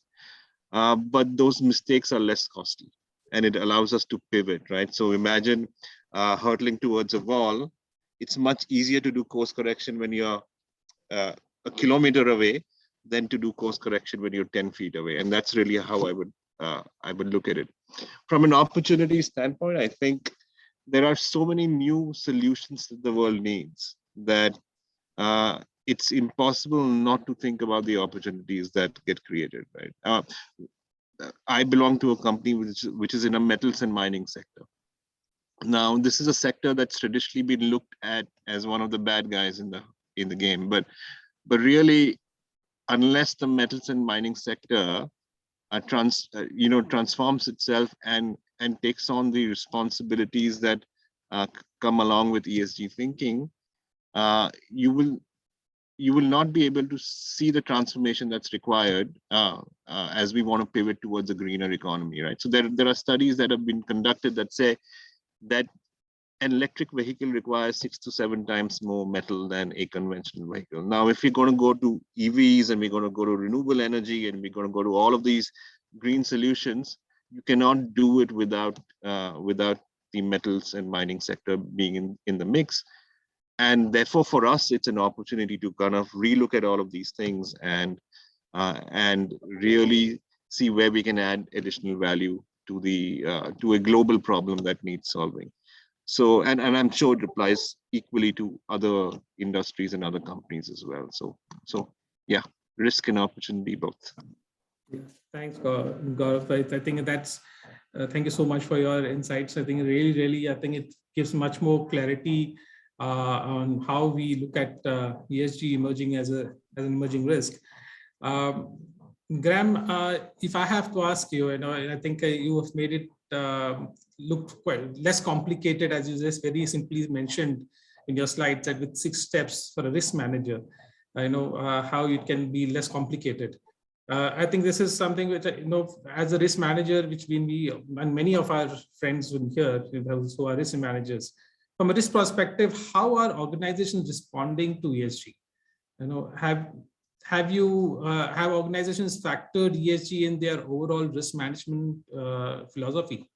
but those mistakes are less costly and it allows us to pivot, right? So imagine hurtling towards a wall. It's much easier to do course correction when you're a kilometer away than to do course correction when you're 10 feet away. And that's really how I would look at it. From an opportunity standpoint, I think there are so many new solutions that the world needs that it's impossible not to think about the opportunities that get created, right? I belong to a company which is in a metals and mining sector. Now, this is a sector that's traditionally been looked at as one of the bad guys in the game, but really, unless the metals and mining sector transforms itself and takes on the responsibilities that come along with ESG thinking, you will not be able to see the transformation that's required as we want to pivot towards a greener economy, right? So there are studies that have been conducted that say that an electric vehicle requires 6 to 7 times more metal than a conventional vehicle. Now, if we're going to go to EVs and we're going to go to renewable energy and we're going to go to all of these green solutions, you cannot do it without the metals and mining sector being in the mix. And therefore, for us, it's an opportunity to kind of relook at all of these things and really see where we can add additional value to a global problem that needs solving. So, and I'm sure it applies equally to other industries and other companies as well. So yeah, risk and opportunity both. Yeah, thanks, Gaurav. I think that's, thank you so much for your insights. I think really, I think it gives much more clarity on how we look at ESG emerging as an emerging risk. Graham, if I have to ask you, I think you have made it look quite less complicated, as you just very simply mentioned in your slides, that with 6 steps for a risk manager, I know how it can be less complicated. I think this is something which, as a risk manager, which we and many of our friends in here who are risk managers, from a risk perspective, how are organizations responding to ESG? Have organizations factored ESG in their overall risk management philosophy?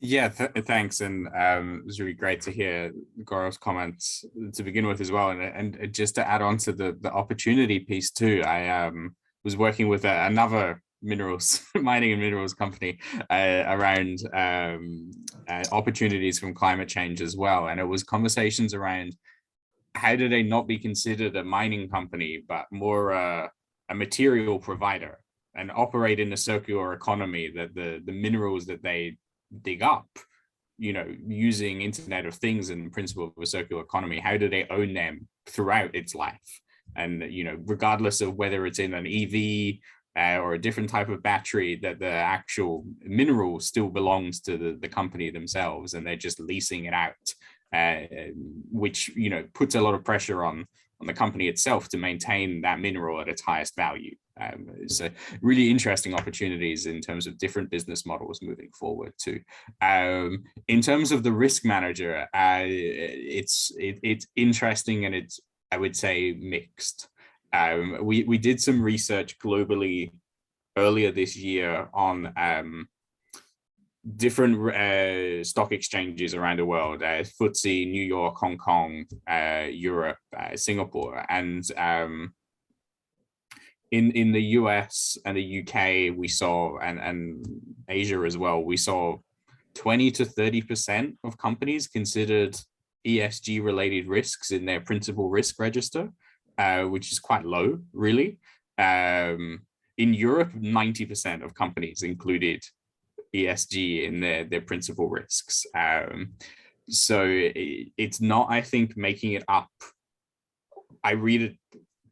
Yeah, thanks. And it was really great to hear Gaurav's comments to begin with as well. And just to add on to the opportunity piece too, I was working with another minerals, mining and minerals company around opportunities from climate change as well. And it was conversations around how do they not be considered a mining company, but more a material provider and operate in a circular economy, that the minerals that they dig up, using Internet of Things and the principle of a circular economy, how do they own them throughout its life? And, regardless of whether it's in an EV or a different type of battery, that the actual mineral still belongs to the company themselves, and they're just leasing it out, which, puts a lot of pressure on the company itself to maintain that mineral at its highest value. So really interesting opportunities in terms of different business models moving forward too. In terms of the risk manager, it's interesting, and it's, I would say, mixed. We did some research globally earlier this year on different stock exchanges around the world, FTSE, New York, Hong Kong, Europe, Singapore, and in the US and the UK, we saw, and Asia as well, we saw 20 to 30% of companies considered ESG related risks in their principal risk register, which is quite low, really. In Europe, 90% of companies included ESG in their principal risks. So it's not, I think, making it up. I read it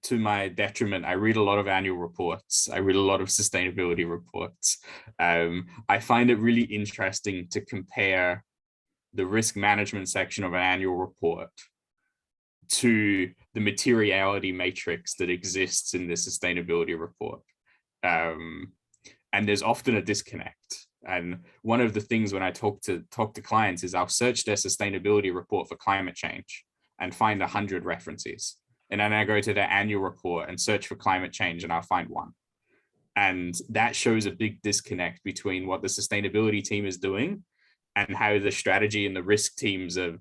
to my detriment. I read a lot of annual reports. I read a lot of sustainability reports. I find it really interesting to compare the risk management section of an annual report to the materiality matrix that exists in the sustainability report. And there's often a disconnect. And one of the things when I talk to clients is I'll search their sustainability report for climate change and find 100 references. And then I go to their annual report and search for climate change and I'll find 1. And that shows a big disconnect between what the sustainability team is doing and how the strategy and the risk teams are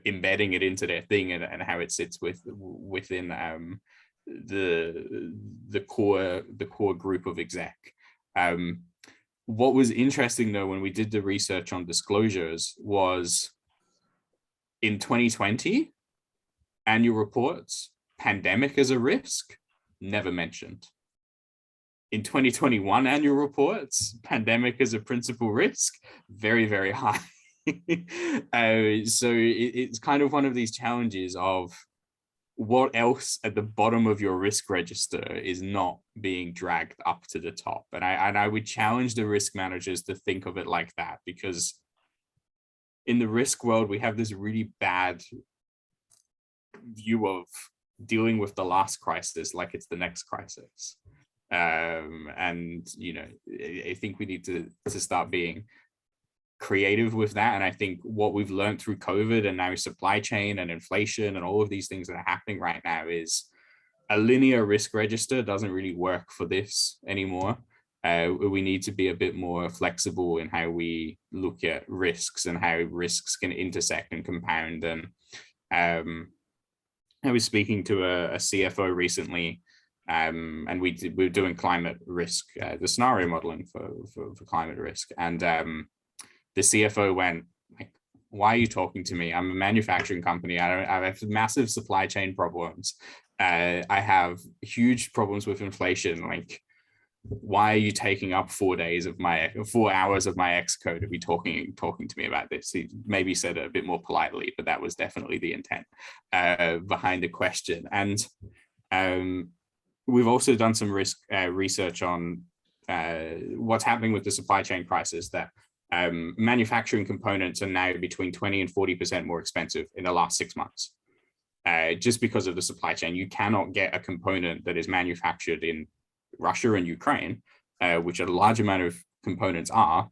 embedding it into their thing, and how it sits within the core group of exec. What was interesting though, when we did the research on disclosures, was in 2020, annual reports, pandemic as a risk, never mentioned. In 2021 annual reports, pandemic as a principal risk, very, very high. So it's kind of one of these challenges of what else at the bottom of your risk register is not being dragged up to the top. And I would challenge the risk managers to think of it like that, because in the risk world, we have this really bad view of dealing with the last crisis like it's the next crisis. And, I think we need to start being creative with that. And I think what we've learned through COVID and now supply chain and inflation and all of these things that are happening right now is a linear risk register doesn't really work for this anymore. We need to be a bit more flexible in how we look at risks and how risks can intersect and compound. And I was speaking to a CFO recently, and we were doing climate risk, the scenario modeling for climate risk. And the CFO went, like, why are you talking to me? I'm a manufacturing company. I have massive supply chain problems. I have huge problems with inflation. Like, why are you taking up 4 hours of my exco to be talking to me about this? He maybe said it a bit more politely, but that was definitely the intent behind the question. And we've also done some risk research on what's happening with the supply chain crisis, that manufacturing components are now between 20 and 40% more expensive in the last 6 months. Just because of the supply chain. You cannot get a component that is manufactured in Russia and Ukraine, which a large amount of components are.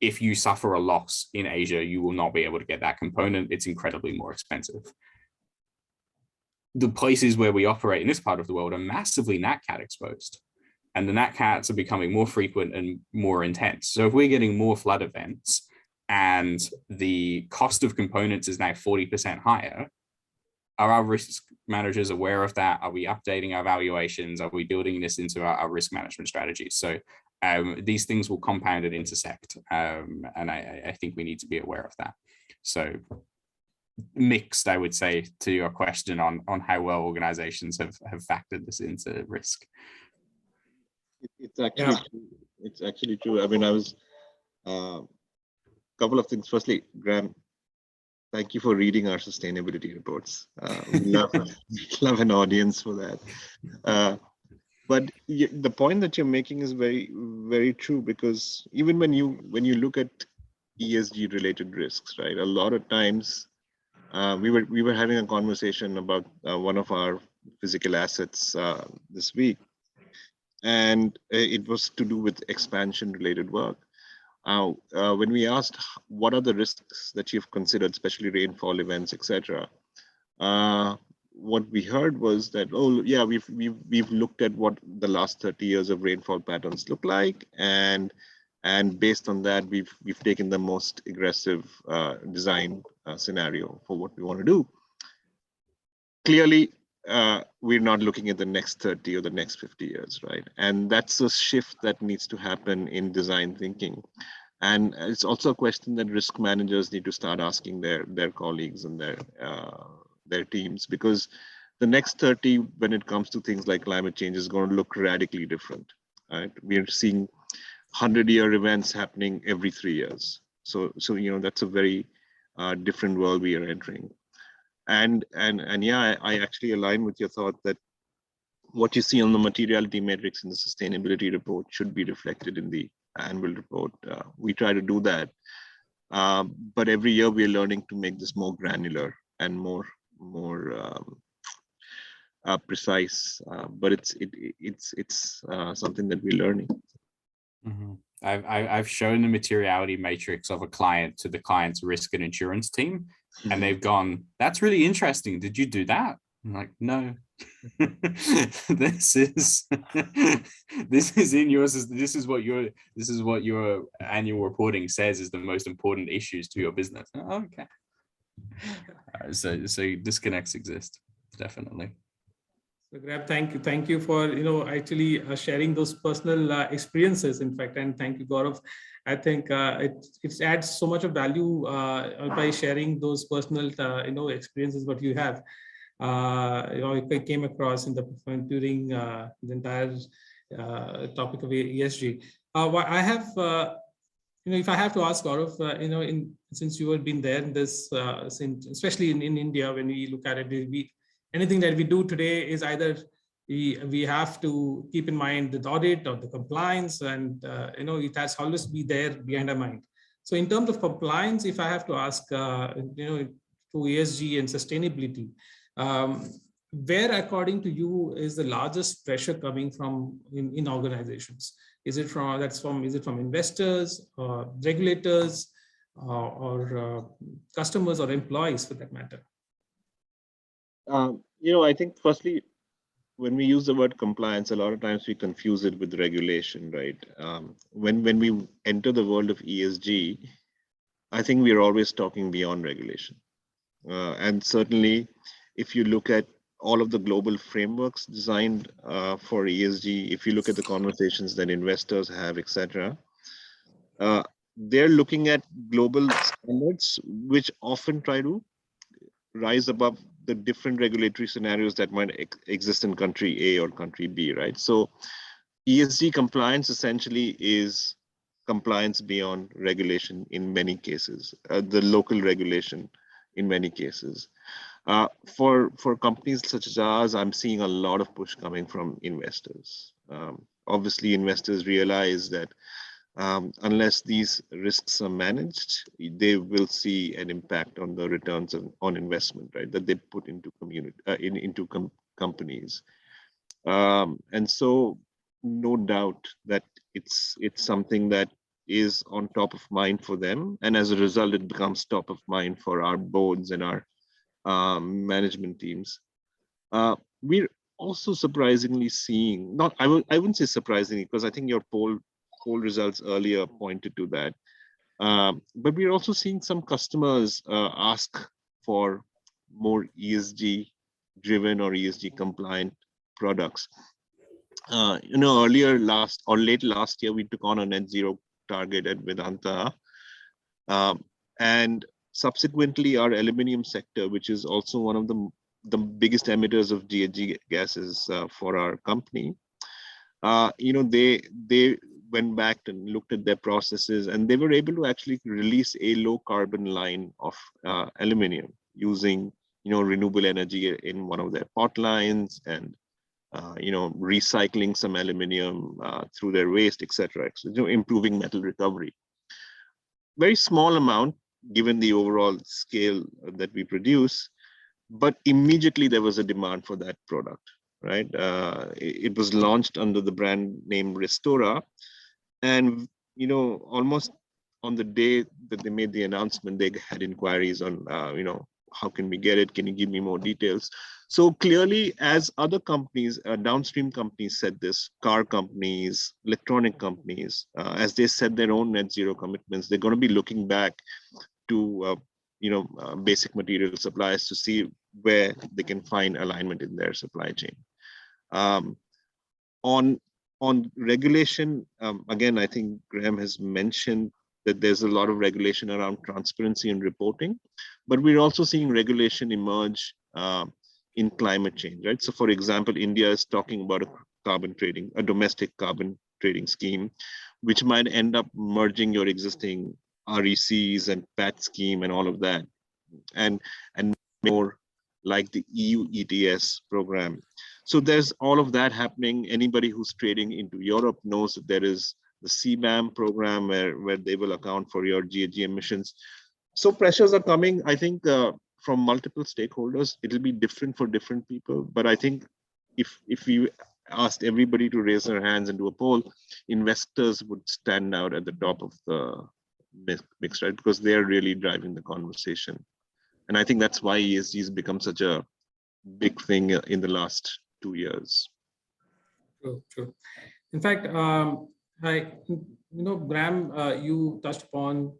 If you suffer a loss in Asia, you will not be able to get that component. It's incredibly more expensive. The places where we operate in this part of the world are massively NatCat exposed, and the NatCats are becoming more frequent and more intense. So if we're getting more flood events and the cost of components is now 40% higher, are our risk managers aware of that? Are we updating our valuations? Are we building this into our risk management strategies? So these things will compound and intersect. And I think we need to be aware of that. So mixed, I would say, to your question on how well organizations have factored this into risk. It's actually true. I mean, I was couple of things. Firstly, Graham, thank you for reading our sustainability reports. We love an audience for that. But the point that you're making is very, very true, because even when you look at ESG related risks, right? A lot of times, we were having a conversation about one of our physical assets this week, and it was to do with expansion related work. When we asked what are the risks that you've considered, especially rainfall events, etc., what we heard was that, oh yeah, we've looked at what the last 30 years of rainfall patterns look like, and based on that, we've taken the most aggressive design scenario for what we want to do. Clearly, we're not looking at the next 30 or the next 50 years, right? And that's a shift that needs to happen in design thinking. And it's also a question that risk managers need to start asking their colleagues and their teams, because the next 30, when it comes to things like climate change, is going to look radically different, right? We're seeing 100-year events happening every 3 years. So that's a very different world we are entering. And yeah, I actually align with your thought that what you see on the materiality matrix in the sustainability report should be reflected in the annual report. We try to do that, but every year we are learning to make this more granular and more precise. But it's something that we're learning. Mm-hmm. I've shown the materiality matrix of a client to the client's risk and insurance team, and they've gone, "That's really interesting. Did you do that?" I'm like, "No, this is in yours. This is what your annual reporting says is the most important issues to your business." Oh, okay. So disconnects exist, definitely. So Grab, thank you for actually sharing those personal experiences. In fact, and thank you, Gaurav. I think it adds so much of value by sharing those personal experiences what you have. It came across during the entire topic of ESG. I have if I have to ask Gaurav, since you have been there in this, especially in India, when we look at it, anything that we do today is either we have to keep in mind the audit or the compliance, and it has always be there behind our mind. So in terms of compliance, if I have to ask, to ESG and sustainability, where, according to you, is the largest pressure coming from in organizations? Is it from investors, regulators, or customers or employees for that matter? I think firstly, when we use the word compliance, a lot of times we confuse it with regulation, right? When we enter the world of ESG, I think we're always talking beyond regulation. And certainly, if you look at all of the global frameworks designed for ESG, if you look at the conversations that investors have, etc., they're looking at global standards, which often try to rise above the different regulatory scenarios that might exist in country A or country B, right? So ESG compliance essentially is compliance beyond regulation in many cases, the local regulation in many cases. For companies such as ours, I'm seeing a lot of push coming from investors. Obviously, investors realize that unless these risks are managed, they will see an impact on the returns on investment, right? That they put into companies, and so no doubt that it's something that is on top of mind for them, and as a result, it becomes top of mind for our boards and our management teams. We're also surprisingly seeing, I wouldn't say surprisingly, because I think your poll results earlier pointed to that. But we're also seeing some customers ask for more ESG driven or ESG compliant products. Earlier late last year, we took on a net zero target at Vedanta. And subsequently, our aluminum sector, which is also one of the biggest emitters of GHG gases for our company, they went back and looked at their processes, and they were able to actually release a low carbon line of aluminum using renewable energy in one of their pot lines, and recycling some aluminum through their waste, etc. Improving metal recovery. Very small amount given the overall scale that we produce, but immediately there was a demand for that product, right? It was launched under the brand name Restora, and almost on the day that they made the announcement, they had inquiries on how can we get it? Can you give me more details? So clearly, as other companies, downstream companies said this, car companies, electronic companies, as they set their own net zero commitments, they're going to be looking back to basic material suppliers to see where they can find alignment in their supply chain. On regulation, again, I think Graham has mentioned that there's a lot of regulation around transparency and reporting, but we're also seeing regulation emerge in climate change, right? So for example, India is talking about a domestic carbon trading scheme, which might end up merging your existing RECs and PAT scheme and all of that, and more like the EU ETS program. So there's all of that happening. Anybody who's trading into Europe knows that there is the CBAM program where they will account for your GHG emissions. So pressures are coming, I think, from multiple stakeholders. It'll be different for different people, but I think if we asked everybody to raise their hands and do a poll, investors would stand out at the top of the mix, right? Because they're really driving the conversation. And I think that's why ESG has become such a big thing in the last 2 years. True. In fact, Graham, you touched upon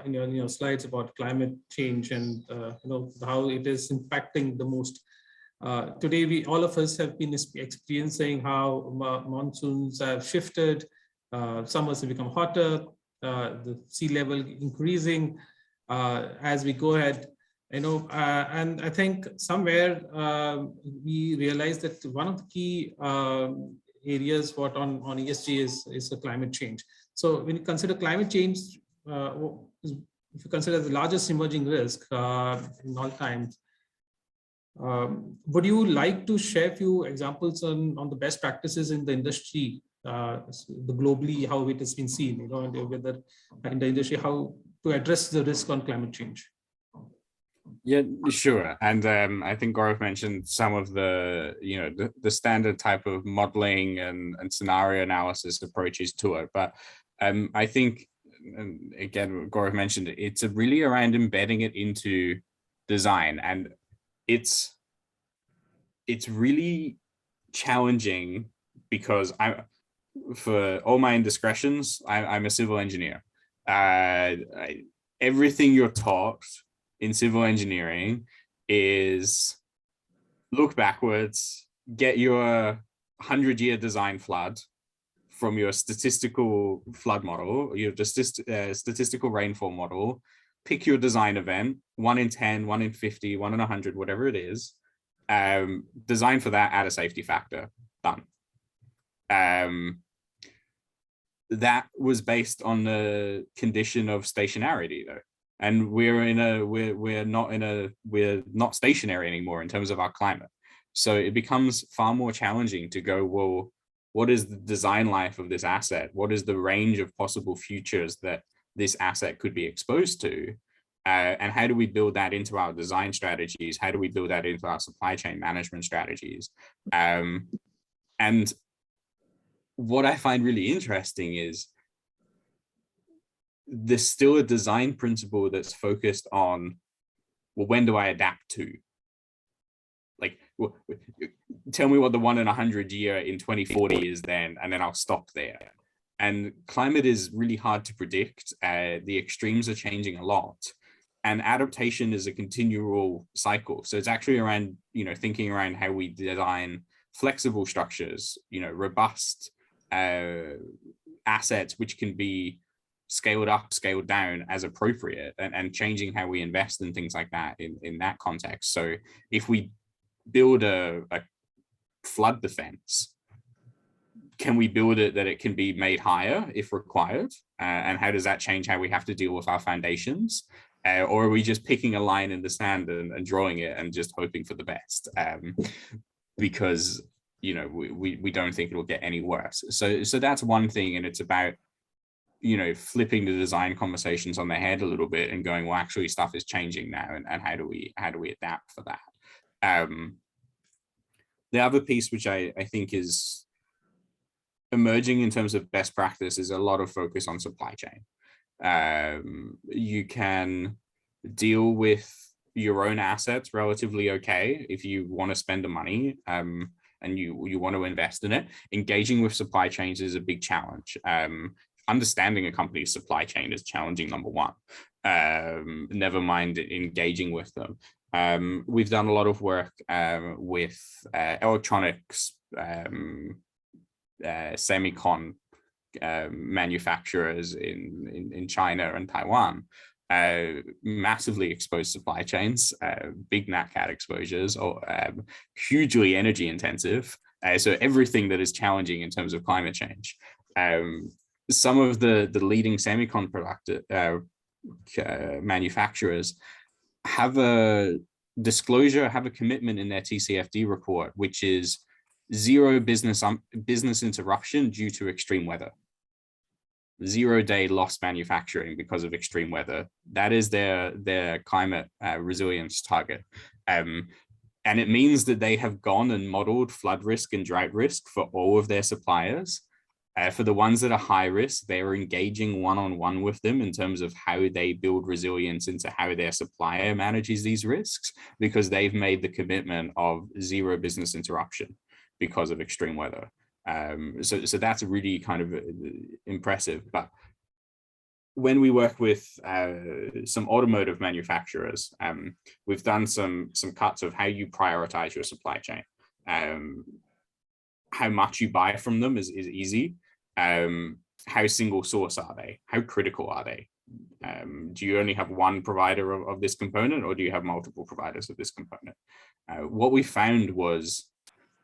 in your slides about climate change and how it is impacting the most. Today, all of us have been experiencing how monsoons have shifted, summers have become hotter, the sea level increasing as we go ahead. And I think somewhere we realized that one of the key areas on ESG is the climate change. So when you consider climate change, if you consider the largest emerging risk in all times, would you like to share a few examples on the best practices in the industry, globally, how it has been seen, whether in the industry, how to address the risk on climate change? Yeah, sure. And I think Gaurav mentioned some of the, the standard type of modeling and scenario analysis approaches to it. But I think and again, Gaurav mentioned it, it's really around embedding it into design, and it's really challenging because for all my indiscretions, I'm a civil engineer. Everything you're taught in civil engineering is look backwards, get your 100-year design flood from your statistical flood model, your statistical rainfall model, pick your design event, 1 in 10, 1 in 50, 1 in 100, whatever it is, design for that, add a safety factor, done. That was based on the condition of stationarity though. And we're not stationary anymore in terms of our climate. So it becomes far more challenging to go, well, what is the design life of this asset? What is the range of possible futures that this asset could be exposed to? And how do we build that into our design strategies? How do we build that into our supply chain management strategies? And what I find really interesting is there's still a design principle that's focused on, well, when do I adapt to? Like, well, tell me what the 1 in 100 year in 2040 is then, and then I'll stop there. And climate is really hard to predict. The extremes are changing a lot, and adaptation is a continual cycle. So it's actually around, thinking around how we design flexible structures, robust assets, which can be scaled up, scaled down as appropriate, and changing how we invest in things like that in that context. So if we build a flood defense, can we build it that it can be made higher if required? And how does that change how we have to deal with our foundations? Or are we just picking a line in the sand and drawing it and just hoping for the best? Because we don't think it'll get any worse. So that's one thing, and it's about flipping the design conversations on their head a little bit and going, well, actually stuff is changing now, and how do we adapt for that? The other piece which I think is emerging in terms of best practice is a lot of focus on supply chain. You can deal with your own assets relatively okay if you want to spend the money and you want to invest in it. Engaging with supply chains is a big challenge. Understanding a company's supply chain is challenging, number one. Never mind engaging with them. We've done a lot of work with electronics, semicon manufacturers in China and Taiwan, massively exposed supply chains, big nat cat exposures, or hugely energy intensive. So everything that is challenging in terms of climate change. Some of the leading semicon manufacturers have a disclosure, have a commitment in their TCFD report, which is zero business interruption due to extreme weather. 0-day lost manufacturing because of extreme weather. That is their climate resilience target. And it means that they have gone and modeled flood risk and drought risk for all of their suppliers. For the ones that are high risk, they are engaging one-on-one with them in terms of how they build resilience into how their supplier manages these risks, because they've made the commitment of zero business interruption because of extreme weather. So that's really kind of impressive. But when we work with some automotive manufacturers, we've done some cuts of how you prioritize your supply chain. How much you buy from them is easy. How single source are they? How critical are they? Do you only have one provider of this component, or do you have multiple providers of this component? What we found was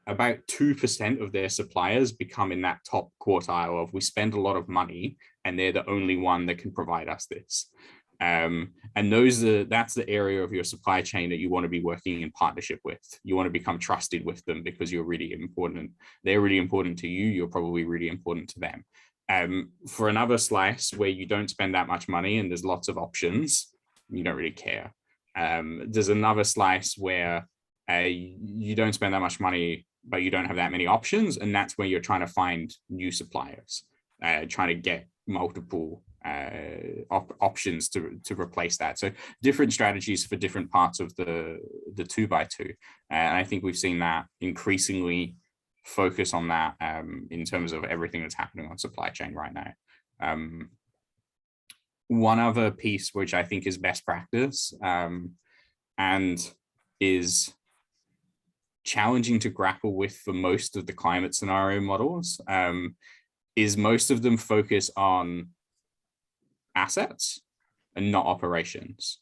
about 2% of their suppliers become in that top quartile of, we spend a lot of money and they're the only one that can provide us this. And that's the area of your supply chain that you want to be working in partnership with. You want to become trusted with them because you're really important. They're really important to you. You're probably really important to them. For another slice where you don't spend that much money and there's lots of options, you don't really care. There's another slice where you don't spend that much money, but you don't have that many options. And that's where you're trying to find new suppliers, trying to get multiple options to replace that. So different strategies for different parts of the 2x2. And I think we've seen that increasingly focus on that in terms of everything that's happening on supply chain right now. One other piece which I think is best practice and is challenging to grapple with for most of the climate scenario models is most of them focus on assets and not operations.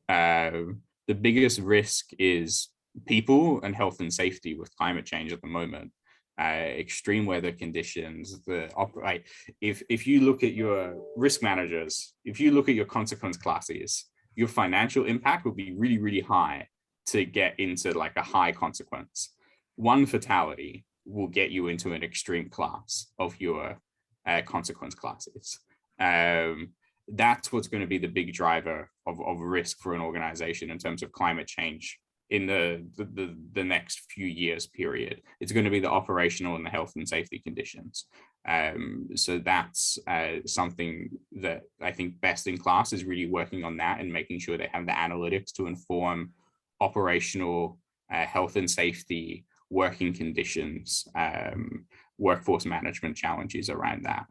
The biggest risk is people and health and safety with climate change at the moment. Extreme weather conditions, if you look at your risk managers, if you look at your consequence classes, your financial impact will be really, really high to get into like a high consequence. One fatality will get you into an extreme class of your consequence classes. That's what's going to be the big driver of risk for an organization in terms of climate change in the next few years period. It's going to be the operational and the health and safety conditions. So that's something that I think best in class is really working on that and making sure they have the analytics to inform operational health and safety, working conditions, workforce management challenges around that.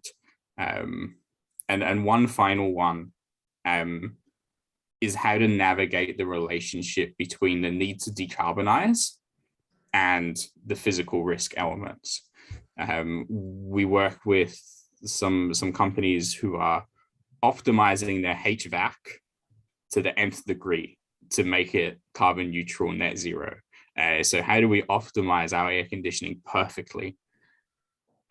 And one final one is how to navigate the relationship between the need to decarbonize and the physical risk elements. We work with some companies who are optimizing their HVAC to the nth degree to make it carbon neutral, net zero. So how do we optimize our air conditioning perfectly?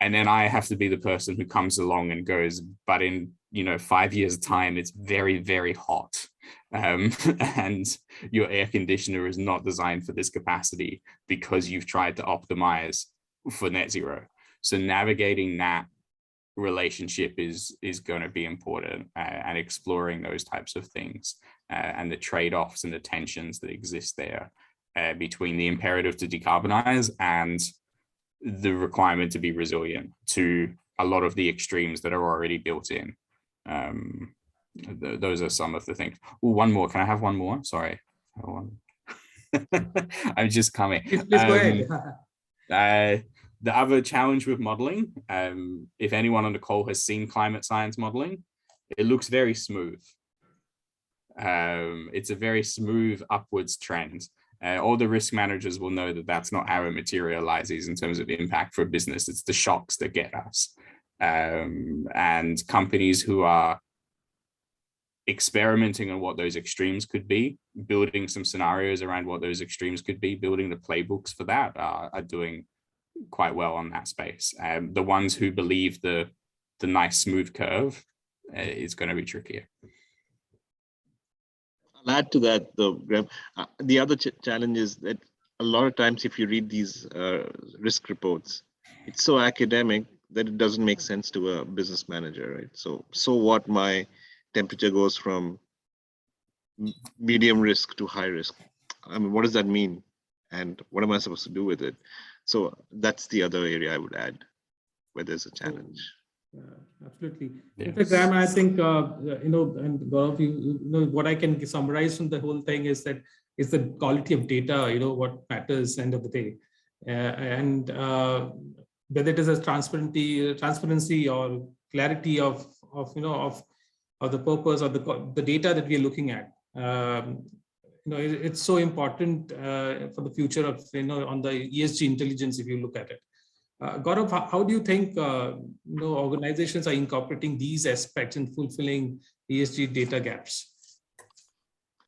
And then I have to be the person who comes along and goes, but in 5 years' time, it's very, very hot. And your air conditioner is not designed for this capacity because you've tried to optimize for net zero. So navigating that relationship is going to be important, and exploring those types of things and the trade-offs and the tensions that exist there between the imperative to decarbonize and the requirement to be resilient to a lot of the extremes that are already built in. Those are some of the things. Ooh, one more. Can I have one more? Sorry. I'm just coming. Please go ahead. The other challenge with modeling, if anyone on the call has seen climate science modeling, it looks very smooth. It's a very smooth upwards trend. All the risk managers will know that that's not how it materializes in terms of impact for a business. It's the shocks that get us. And companies who are experimenting on what those extremes could be, building some scenarios around what those extremes could be, building the playbooks for that are doing quite well on that space. The ones who believe the nice smooth curve is going to be trickier. I'll add to that though, Graham. The other challenge is that a lot of times if you read these risk reports, it's so academic that it doesn't make sense to a business manager, right? So what my temperature goes from medium risk to high risk. I mean, what does that mean? And what am I supposed to do with it? So that's the other area I would add where there's a challenge. Absolutely. Yes. In fact, Graham, I think, and Gaurav, what I can summarize from the whole thing is that it's the quality of data, what matters end of the day. And whether it is a transparency or clarity of the purpose or the data that we are looking at. It's so important for the future of, on the ESG intelligence, if you look at it. Gaurav, how do you think organizations are incorporating these aspects in fulfilling ESG data gaps?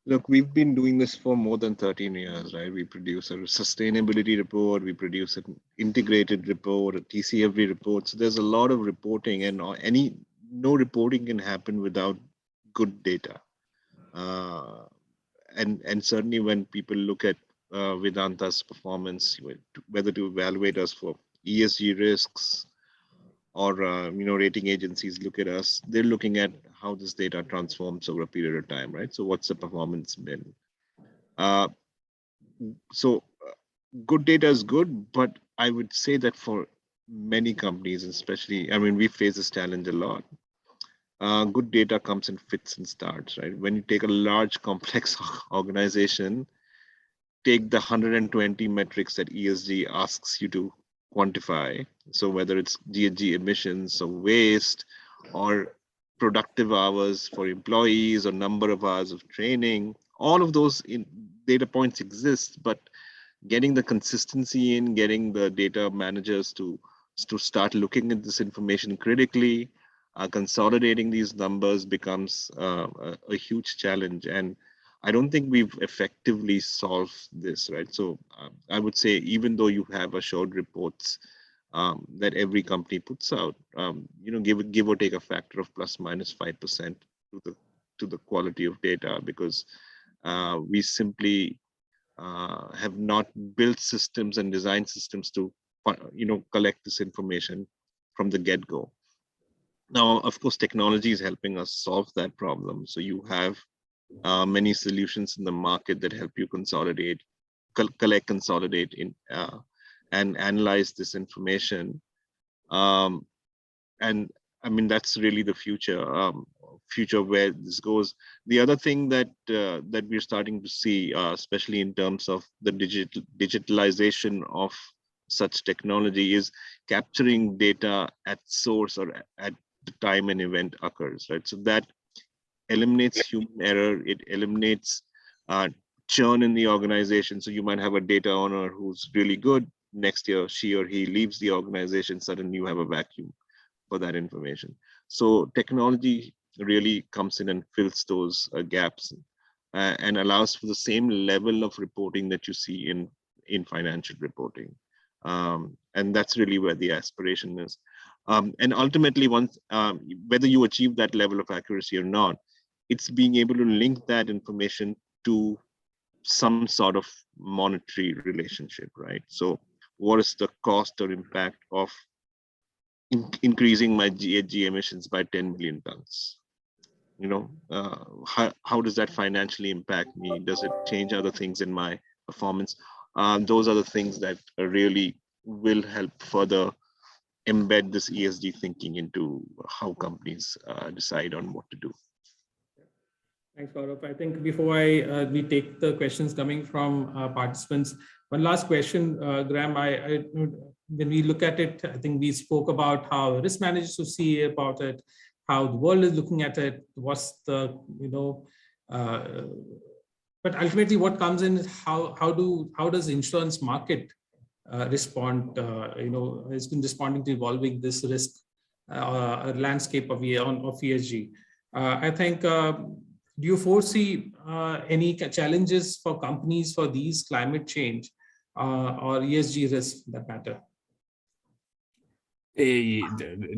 Look, we've been doing this for more than 13 years, right? We produce a sustainability report, we produce an integrated report, a TCFD report. So there's a lot of reporting, and no reporting can happen without good data. And certainly when people look at Vedanta's performance, whether to evaluate us for ESG risks or rating agencies look at us, they're looking at how this data transforms over a period of time, right? So what's the performance been? So good data is good, but I would say that for many companies, especially, I mean, we face this challenge a lot. good data comes in fits and starts, right? When you take a large complex organization, take the 120 metrics that ESG asks you to quantify. So whether it's GHG emissions or waste or productive hours for employees or number of hours of training, all of those data points exist, but getting the consistency in, getting the data managers to start looking at this information critically, consolidating these numbers becomes a huge challenge. And I don't think we've effectively solved this, right? So I would say, even though you have assured reports that every company puts out, give or take a factor of plus minus 5% to the quality of data, because we simply have not built systems and design systems to collect this information from the get-go. Now, of course, technology is helping us solve that problem. So you have many solutions in the market that help you consolidate, collect, consolidate and analyze this information. And I mean, that's really the future where this goes. The other thing that we're starting to see, especially in terms of the digitalization of such technology, is capturing data at source or at the time an event occurs, right? So that eliminates human error. It eliminates churn in the organization. So you might have a data owner who's really good. Next year, she or he leaves the organization. Suddenly you have a vacuum for that information. So technology really comes in and fills those gaps and allows for the same level of reporting that you see in financial reporting. And that's really where the aspiration is. And ultimately, once whether you achieve that level of accuracy or not, it's being able to link that information to some sort of monetary relationship, right? So what is the cost or impact of increasing my GHG emissions by 10 million tons? How does that financially impact me? Does it change other things in my performance? Those are the things that really will help further embed this ESG thinking into how companies decide on what to do. Thanks, Gaurav. I think before we take the questions coming from participants, one last question, Graham. When we look at it, I think we spoke about how risk managers will see about it, how the world is looking at it, what's the, but ultimately what comes in is how does insurance market respond, has been responding to evolving this risk landscape of ESG. I think, do you foresee any challenges for companies for these climate change or ESG risks that matter?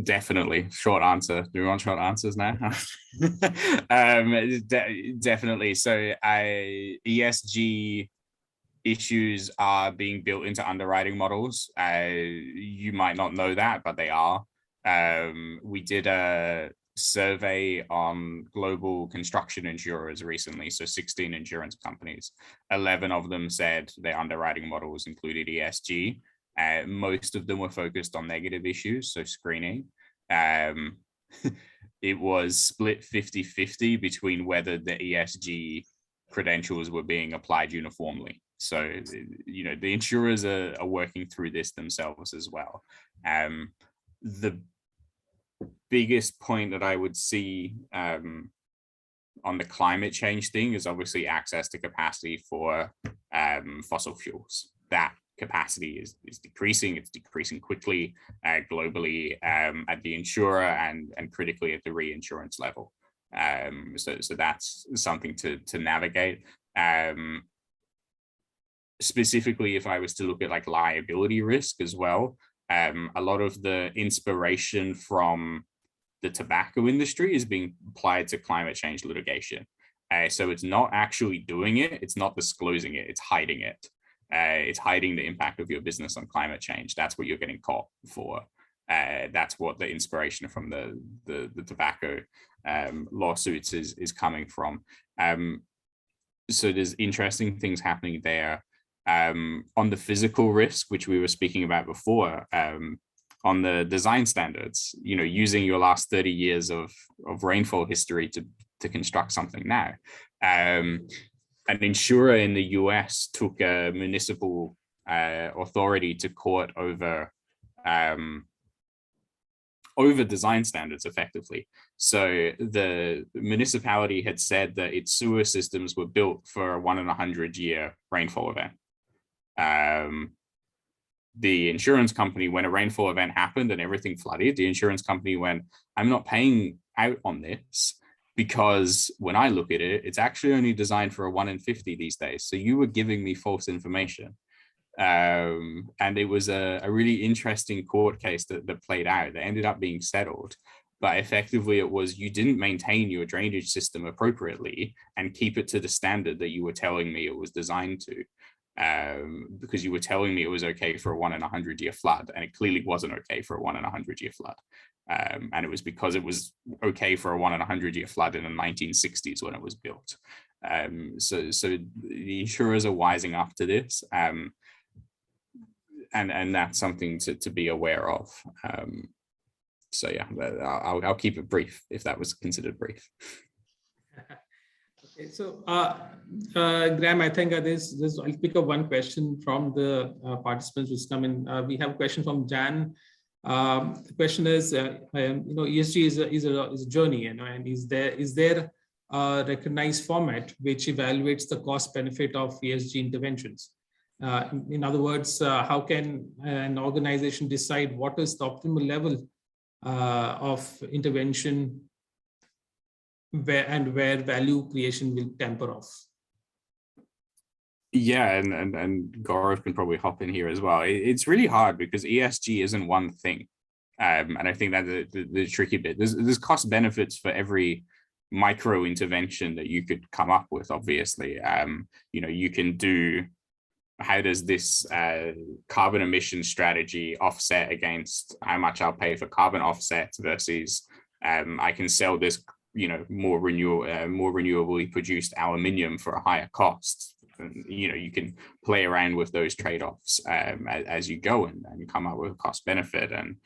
Definitely. Short answer. Do we want short answers now? Definitely. So ESG issues are being built into underwriting models. You might not know that, but they are. We did a survey on global construction insurers recently, so 16 insurance companies. 11 of them said their underwriting models included ESG. Most of them were focused on negative issues, so screening. It was split 50-50 between whether the ESG credentials were being applied uniformly. So, the insurers are working through this themselves as well. The biggest point that I would see on the climate change thing is obviously access to capacity for fossil fuels. That capacity is decreasing. It's decreasing quickly globally at the insurer and critically at the reinsurance level. So that's something to navigate. Specifically, if I was to look at like liability risk as well, a lot of the inspiration from the tobacco industry is being applied to climate change litigation. So it's not actually doing it, it's not disclosing it, it's hiding it. It's hiding the impact of your business on climate change. That's what you're getting caught for. That's what the inspiration from the tobacco lawsuits is coming from. So there's interesting things happening there. On the physical risk, which we were speaking about before, on the design standards, using your last 30 years of rainfall history to construct something now. An insurer in the US took a municipal authority to court over design standards effectively. So the municipality had said that its sewer systems were built for a 1 in 100 year rainfall event. The insurance company, when a rainfall event happened and everything flooded, the insurance company went, I'm not paying out on this because when I look at it, it's actually only designed for a 1 in 50 these days. So you were giving me false information. And it was a really interesting court case that played out. That ended up being settled, but effectively it was, you didn't maintain your drainage system appropriately and keep it to the standard that you were telling me it was designed to, because you were telling me it was okay for a 1 in 100 year flood, and it clearly wasn't okay for a 1 in 100 year flood. And it was because it was okay for a 1 in 100 year flood in the 1960s when it was built. So the insurers are wising up to this. And that's something to be aware of. So yeah, I'll keep it brief if that was considered brief. Okay, so Graham, I think there's I'll pick up one question from the participants who's come in. We have a question from Jan. The question is, ESG is a journey, and is there a recognized format which evaluates the cost benefit of ESG interventions? In other words, how can an organization decide what is the optimal level of intervention where value creation will temper off? Yeah, and Gaurav can probably hop in here as well. It's really hard because ESG isn't one thing. And I think that the tricky bit, there's cost benefits for every micro intervention that you could come up with, obviously. You can do, how does this carbon emission strategy offset against how much I'll pay for carbon offsets versus I can sell this, more renewably produced aluminium for a higher cost. And, you can play around with those trade-offs as you go and come up with a cost benefit and,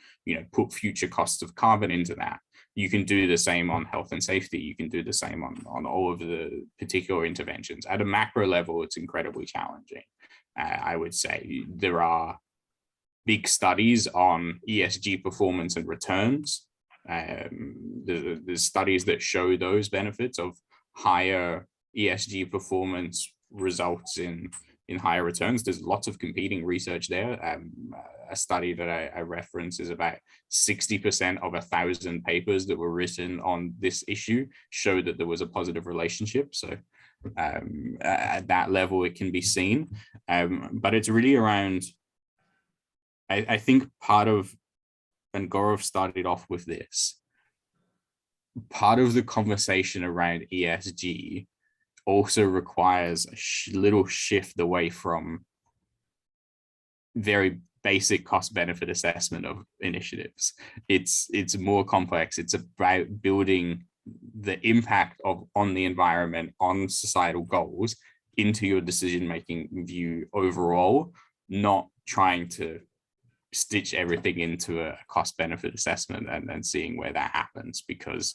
put future costs of carbon into that. You can do the same on health and safety. You can do the same on all of the particular interventions. At a macro level, it's incredibly challenging. I would say there are big studies on ESG performance and returns. There's studies that show those benefits of higher ESG performance results in higher returns. There's lots of competing research there. A study that I reference is about 60% of 1,000 papers that were written on this issue showed that there was a positive relationship. So at that level, it can be seen. But it's really around, I think part of, and Gaurav started off with this, part of the conversation around ESG also requires a little shift away from very basic cost benefit assessment of initiatives. It's more complex. It's about building the impact on the environment, on societal goals into your decision-making view overall, not trying to stitch everything into a cost benefit assessment and then seeing where that happens, because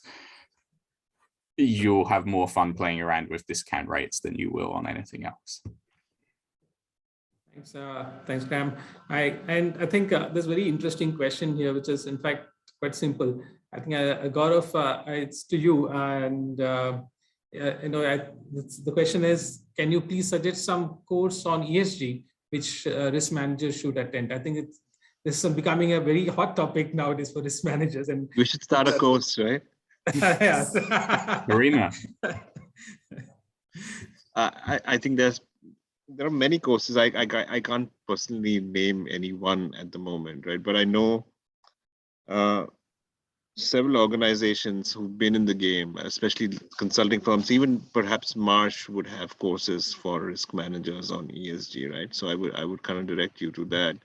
you'll have more fun playing around with discount rates than you will on anything else. Thanks, Graham. I think there's a very interesting question here, which is in fact quite simple. I think Gaurav, it's to you, and the question is, can you please suggest some course on ESG which risk managers should attend? I think this is becoming a very hot topic nowadays for risk managers, and we should start a course, right? Yes. PARIMA. I think there are many courses. I can't personally name any one at the moment, right? But I know several organizations who've been in the game, especially consulting firms. Even perhaps Marsh would have courses for risk managers on ESG, right? So I would kind of direct you to that.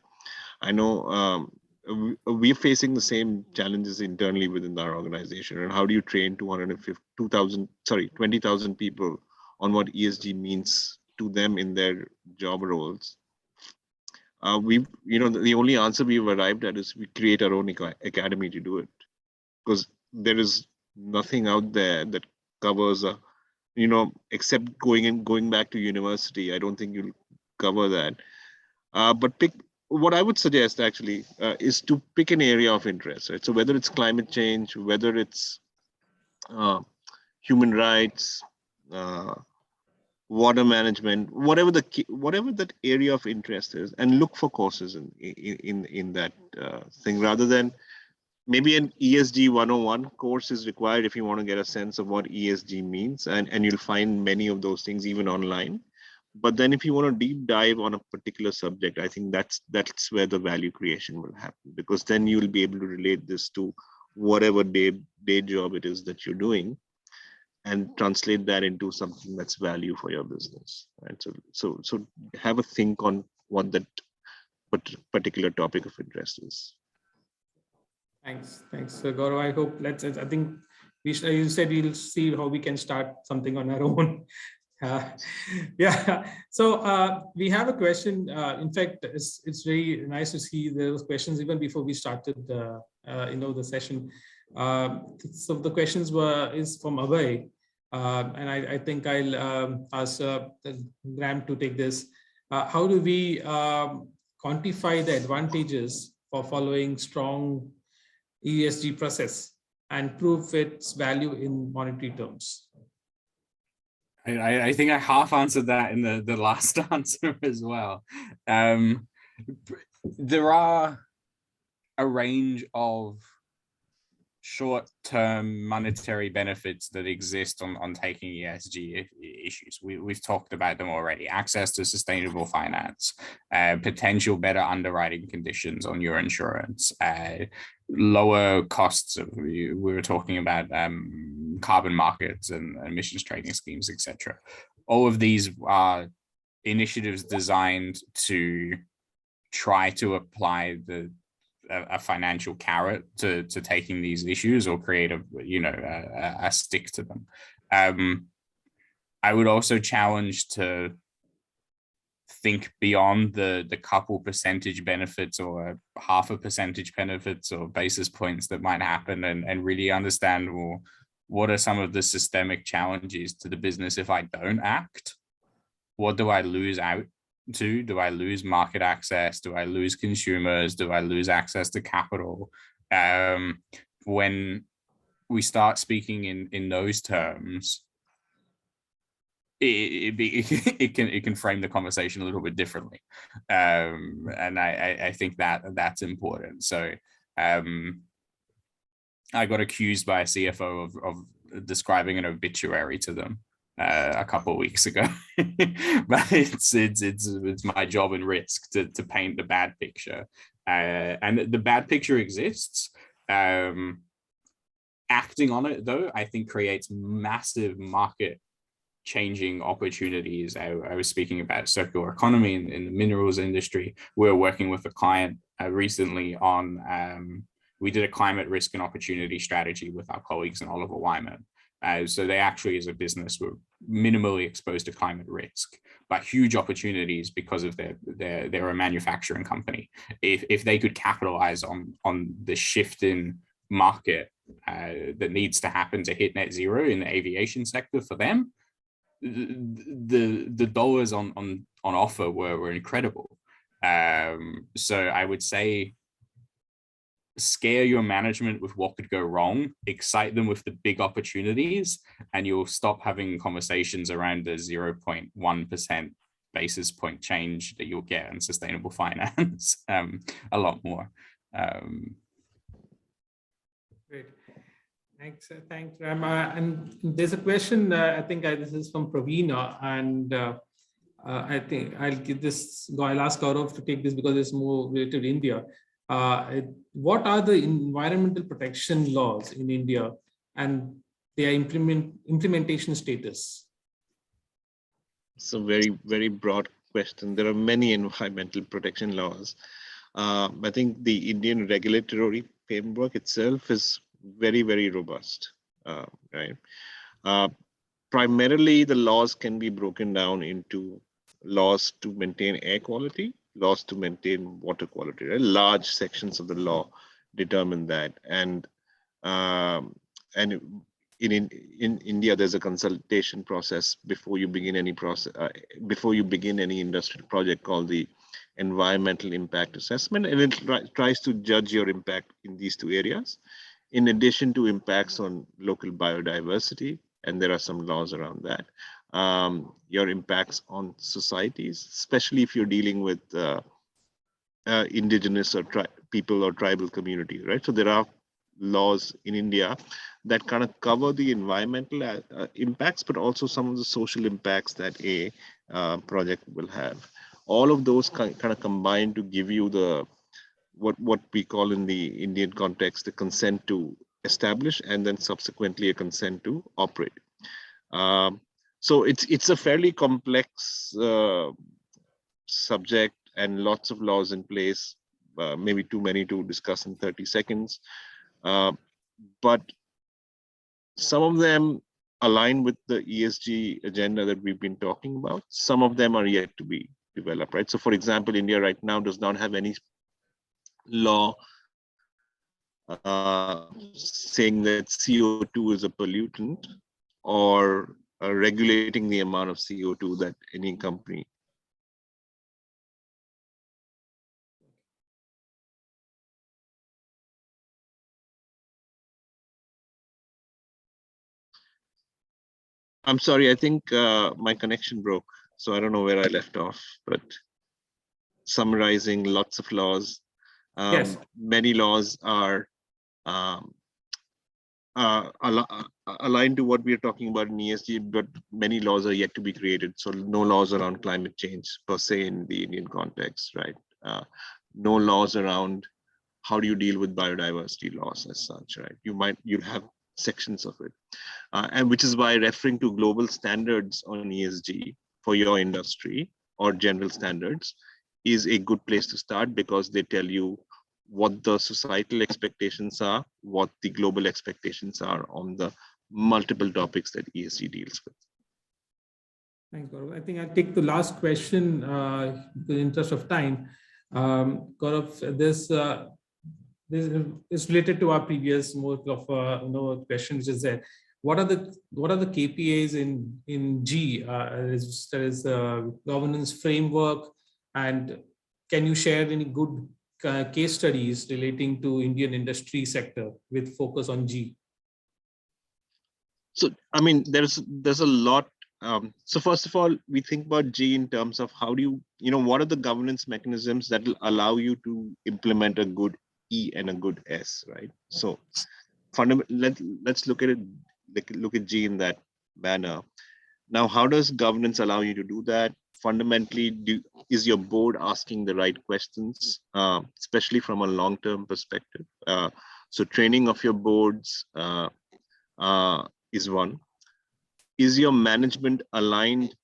I know we're facing the same challenges internally within our organization. And how do you train 20,000 people on what ESG means to them in their job roles? The only answer we've arrived at is we create our own academy to do it, because there is nothing out there that covers except going back to university. I don't think you'll cover that. But what I would suggest actually is to pick an area of interest, right? So whether it's climate change, whether it's human rights, water management, whatever that area of interest is, and look for courses in that thing, rather than maybe an ESG 101 course is required if you want to get a sense of what ESG means, and you'll find many of those things even online. But then if you want to deep dive on a particular subject, I think that's where the value creation will happen, because then you'll be able to relate this to whatever day job it is that you're doing, and translate that into something that's value for your business, right? So have a think on what that particular topic of interest is. Thanks, Gaurav. I hope I think you said we'll see how we can start something on our own. Yeah. So we have a question. In fact, it's very nice to see those questions even before we started, the session. So the questions is from Abhay, and I think I'll ask Graham to take this. How do we quantify the advantages for following strong ESG process and prove its value in monetary terms? I think I half answered that in the last answer as well. There are a range of short-term monetary benefits that exist on taking ESG issues. We've talked about them already. Access to sustainable finance, potential better underwriting conditions on your insurance, lower costs. We were talking about carbon markets and emissions trading schemes, etc. All of these are initiatives designed to try to apply a financial carrot to taking these issues, or create a stick to them. I would also challenge to think beyond the couple percentage benefits or half a percentage benefits or basis points that might happen, and really understand, well, what are some of the systemic challenges to the business if I don't act? What do I lose out to? Do I lose market access? Do I lose consumers? Do I lose access to capital? When we start speaking in those terms, it can frame the conversation a little bit differently, and I think that's important. So I got accused by a CFO of describing an obituary to them a couple of weeks ago, but it's my job and risk to paint the bad picture, and the bad picture exists. Acting on it, though, I think creates massive market changing opportunities. I was speaking about circular economy in the minerals industry. We're working with a client recently on we did a climate risk and opportunity strategy with our colleagues in Oliver Wyman. So they actually, as a business, were minimally exposed to climate risk, but huge opportunities because of they're a manufacturing company. If they could capitalize on the shift in market that needs to happen to hit net zero in the aviation sector for them, the dollars on offer were incredible. So I would say, scare your management with what could go wrong, excite them with the big opportunities, and you'll stop having conversations around the 0.1% basis point change that you'll get in sustainable finance a lot more. Great. Thanks, Ram. And there's a question, I think this is from Praveena, and I think I'll ask Gaurav to take this because it's more related to India. What are the environmental protection laws in India and their implementation status? It's a very, very broad question. There are many environmental protection laws. I think the Indian regulatory framework itself is very, very robust, right? Primarily, the laws can be broken down into laws to maintain air quality, laws to maintain water quality, right? Large sections of the law determine that. And in India, there's a consultation process before you begin any process, before you begin any industrial project called the environmental impact assessment, and it tries to judge your impact in these two areas, in addition to impacts on local biodiversity, and there are some laws around that. Your impacts on societies, especially if you're dealing with indigenous or people or tribal communities, right? So there are laws in India that kind of cover the environmental impacts, but also some of the social impacts that a project will have. All of those kind of combine to give you the what we call in the Indian context the consent to establish, and then subsequently a consent to operate. So it's a fairly complex subject and lots of laws in place, maybe too many to discuss in 30 seconds. But some of them align with the ESG agenda that we've been talking about. Some of them are yet to be developed, right? So for example, India right now does not have any law saying that CO2 is a pollutant, or regulating the amount of CO2 that any company. I'm sorry, I think my connection broke, so I don't know where I left off, but summarizing, lots of laws. Yes. Many laws are aligned to what we are talking about in ESG, but many laws are yet to be created. So no laws around climate change per se in the Indian context, right? No laws around how do you deal with biodiversity loss as such, right? You'll have sections of it. And which is why referring to global standards on ESG for your industry or general standards is a good place to start, because they tell you what the societal expectations are, what the global expectations are on the multiple topics that ESG deals with. Thanks, Gaurav. I think I'll take the last question in the interest of time. Gaurav, this is related to our previous more of questions. Is that what are the KPIs in G? There is governance framework, and can you share any good case studies relating to Indian industry sector with focus on G? So I mean, there's a lot. So first of all, we think about G in terms of how do you what are the governance mechanisms that will allow you to implement a good E and a good S, right? So let's look at it, look at G in that manner. Now, how does governance allow you to do that? Fundamentally, is your board asking the right questions, especially from a long-term perspective? So training of your boards is one. Is your management aligned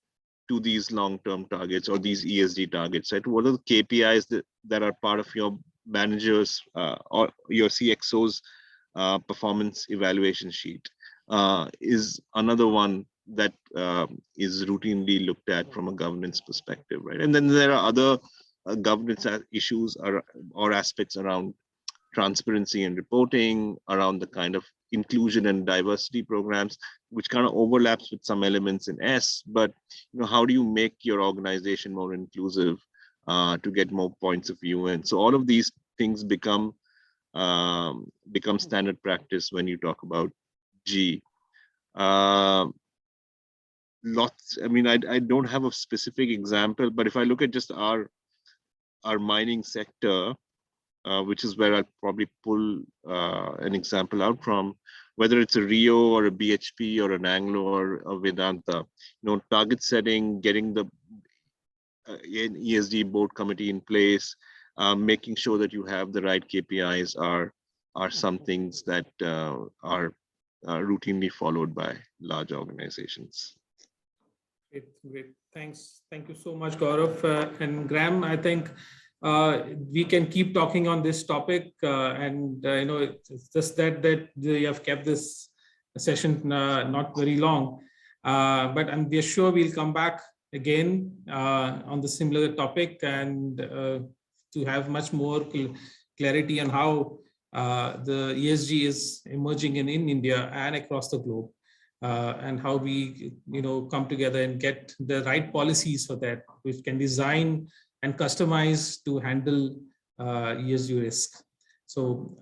to these long-term targets or these ESG targets, right? What are the KPIs that are part of your managers or your CXO's performance evaluation sheet? Is another one that is routinely looked at from a governance perspective, right? And then there are other governance issues or aspects around transparency and reporting, around the kind of inclusion and diversity programs, which kind of overlaps with some elements in S. But how do you make your organization more inclusive to get more points of view? And so all of these things become standard practice when you talk about G. Lots. I mean, I don't have a specific example, but if I look at just our mining sector, which is where I'll probably pull an example out from, whether it's a Rio or a BHP or an Anglo or a Vedanta, target setting, getting the an ESG board committee in place, making sure that you have the right KPIs are some things that are routinely followed by large organizations. Great. Thanks. Thank you so much, Gaurav. And Graham, I think we can keep talking on this topic, and it's just that you have kept this session not very long, but we're sure we'll come back again on the similar topic, and to have much more clarity on how the ESG is emerging in India and across the globe, and how we come together and get the right policies for that, which can design and customize to handle ESG risk. So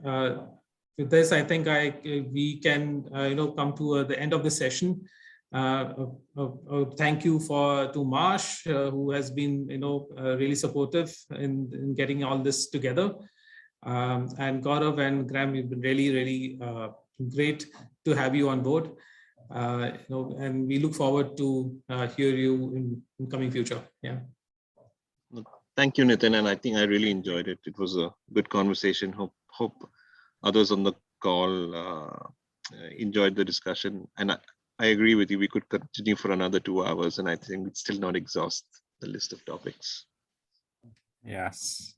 with this, I think we can come to the end of the session. Thank you to Marsh, who has been really supportive in getting all this together, and Gaurav and Graham, you've been really great to have you on board, and we look forward to hear you in coming future. Yeah. Thank you, Nitin, and I think I really enjoyed it. It was a good conversation. Hope others on the call enjoyed the discussion, and I agree with you. We could continue for another 2 hours, and I think we'd still not exhaust the list of topics. Yes,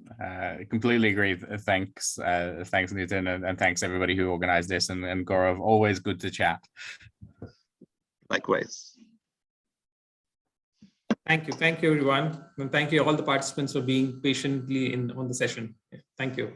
completely agree. Thanks, Nitin, and thanks everybody who organized this, and Gaurav, always good to chat. Likewise. Thank you everyone, and thank you all the participants for being patiently on the session. Thank you.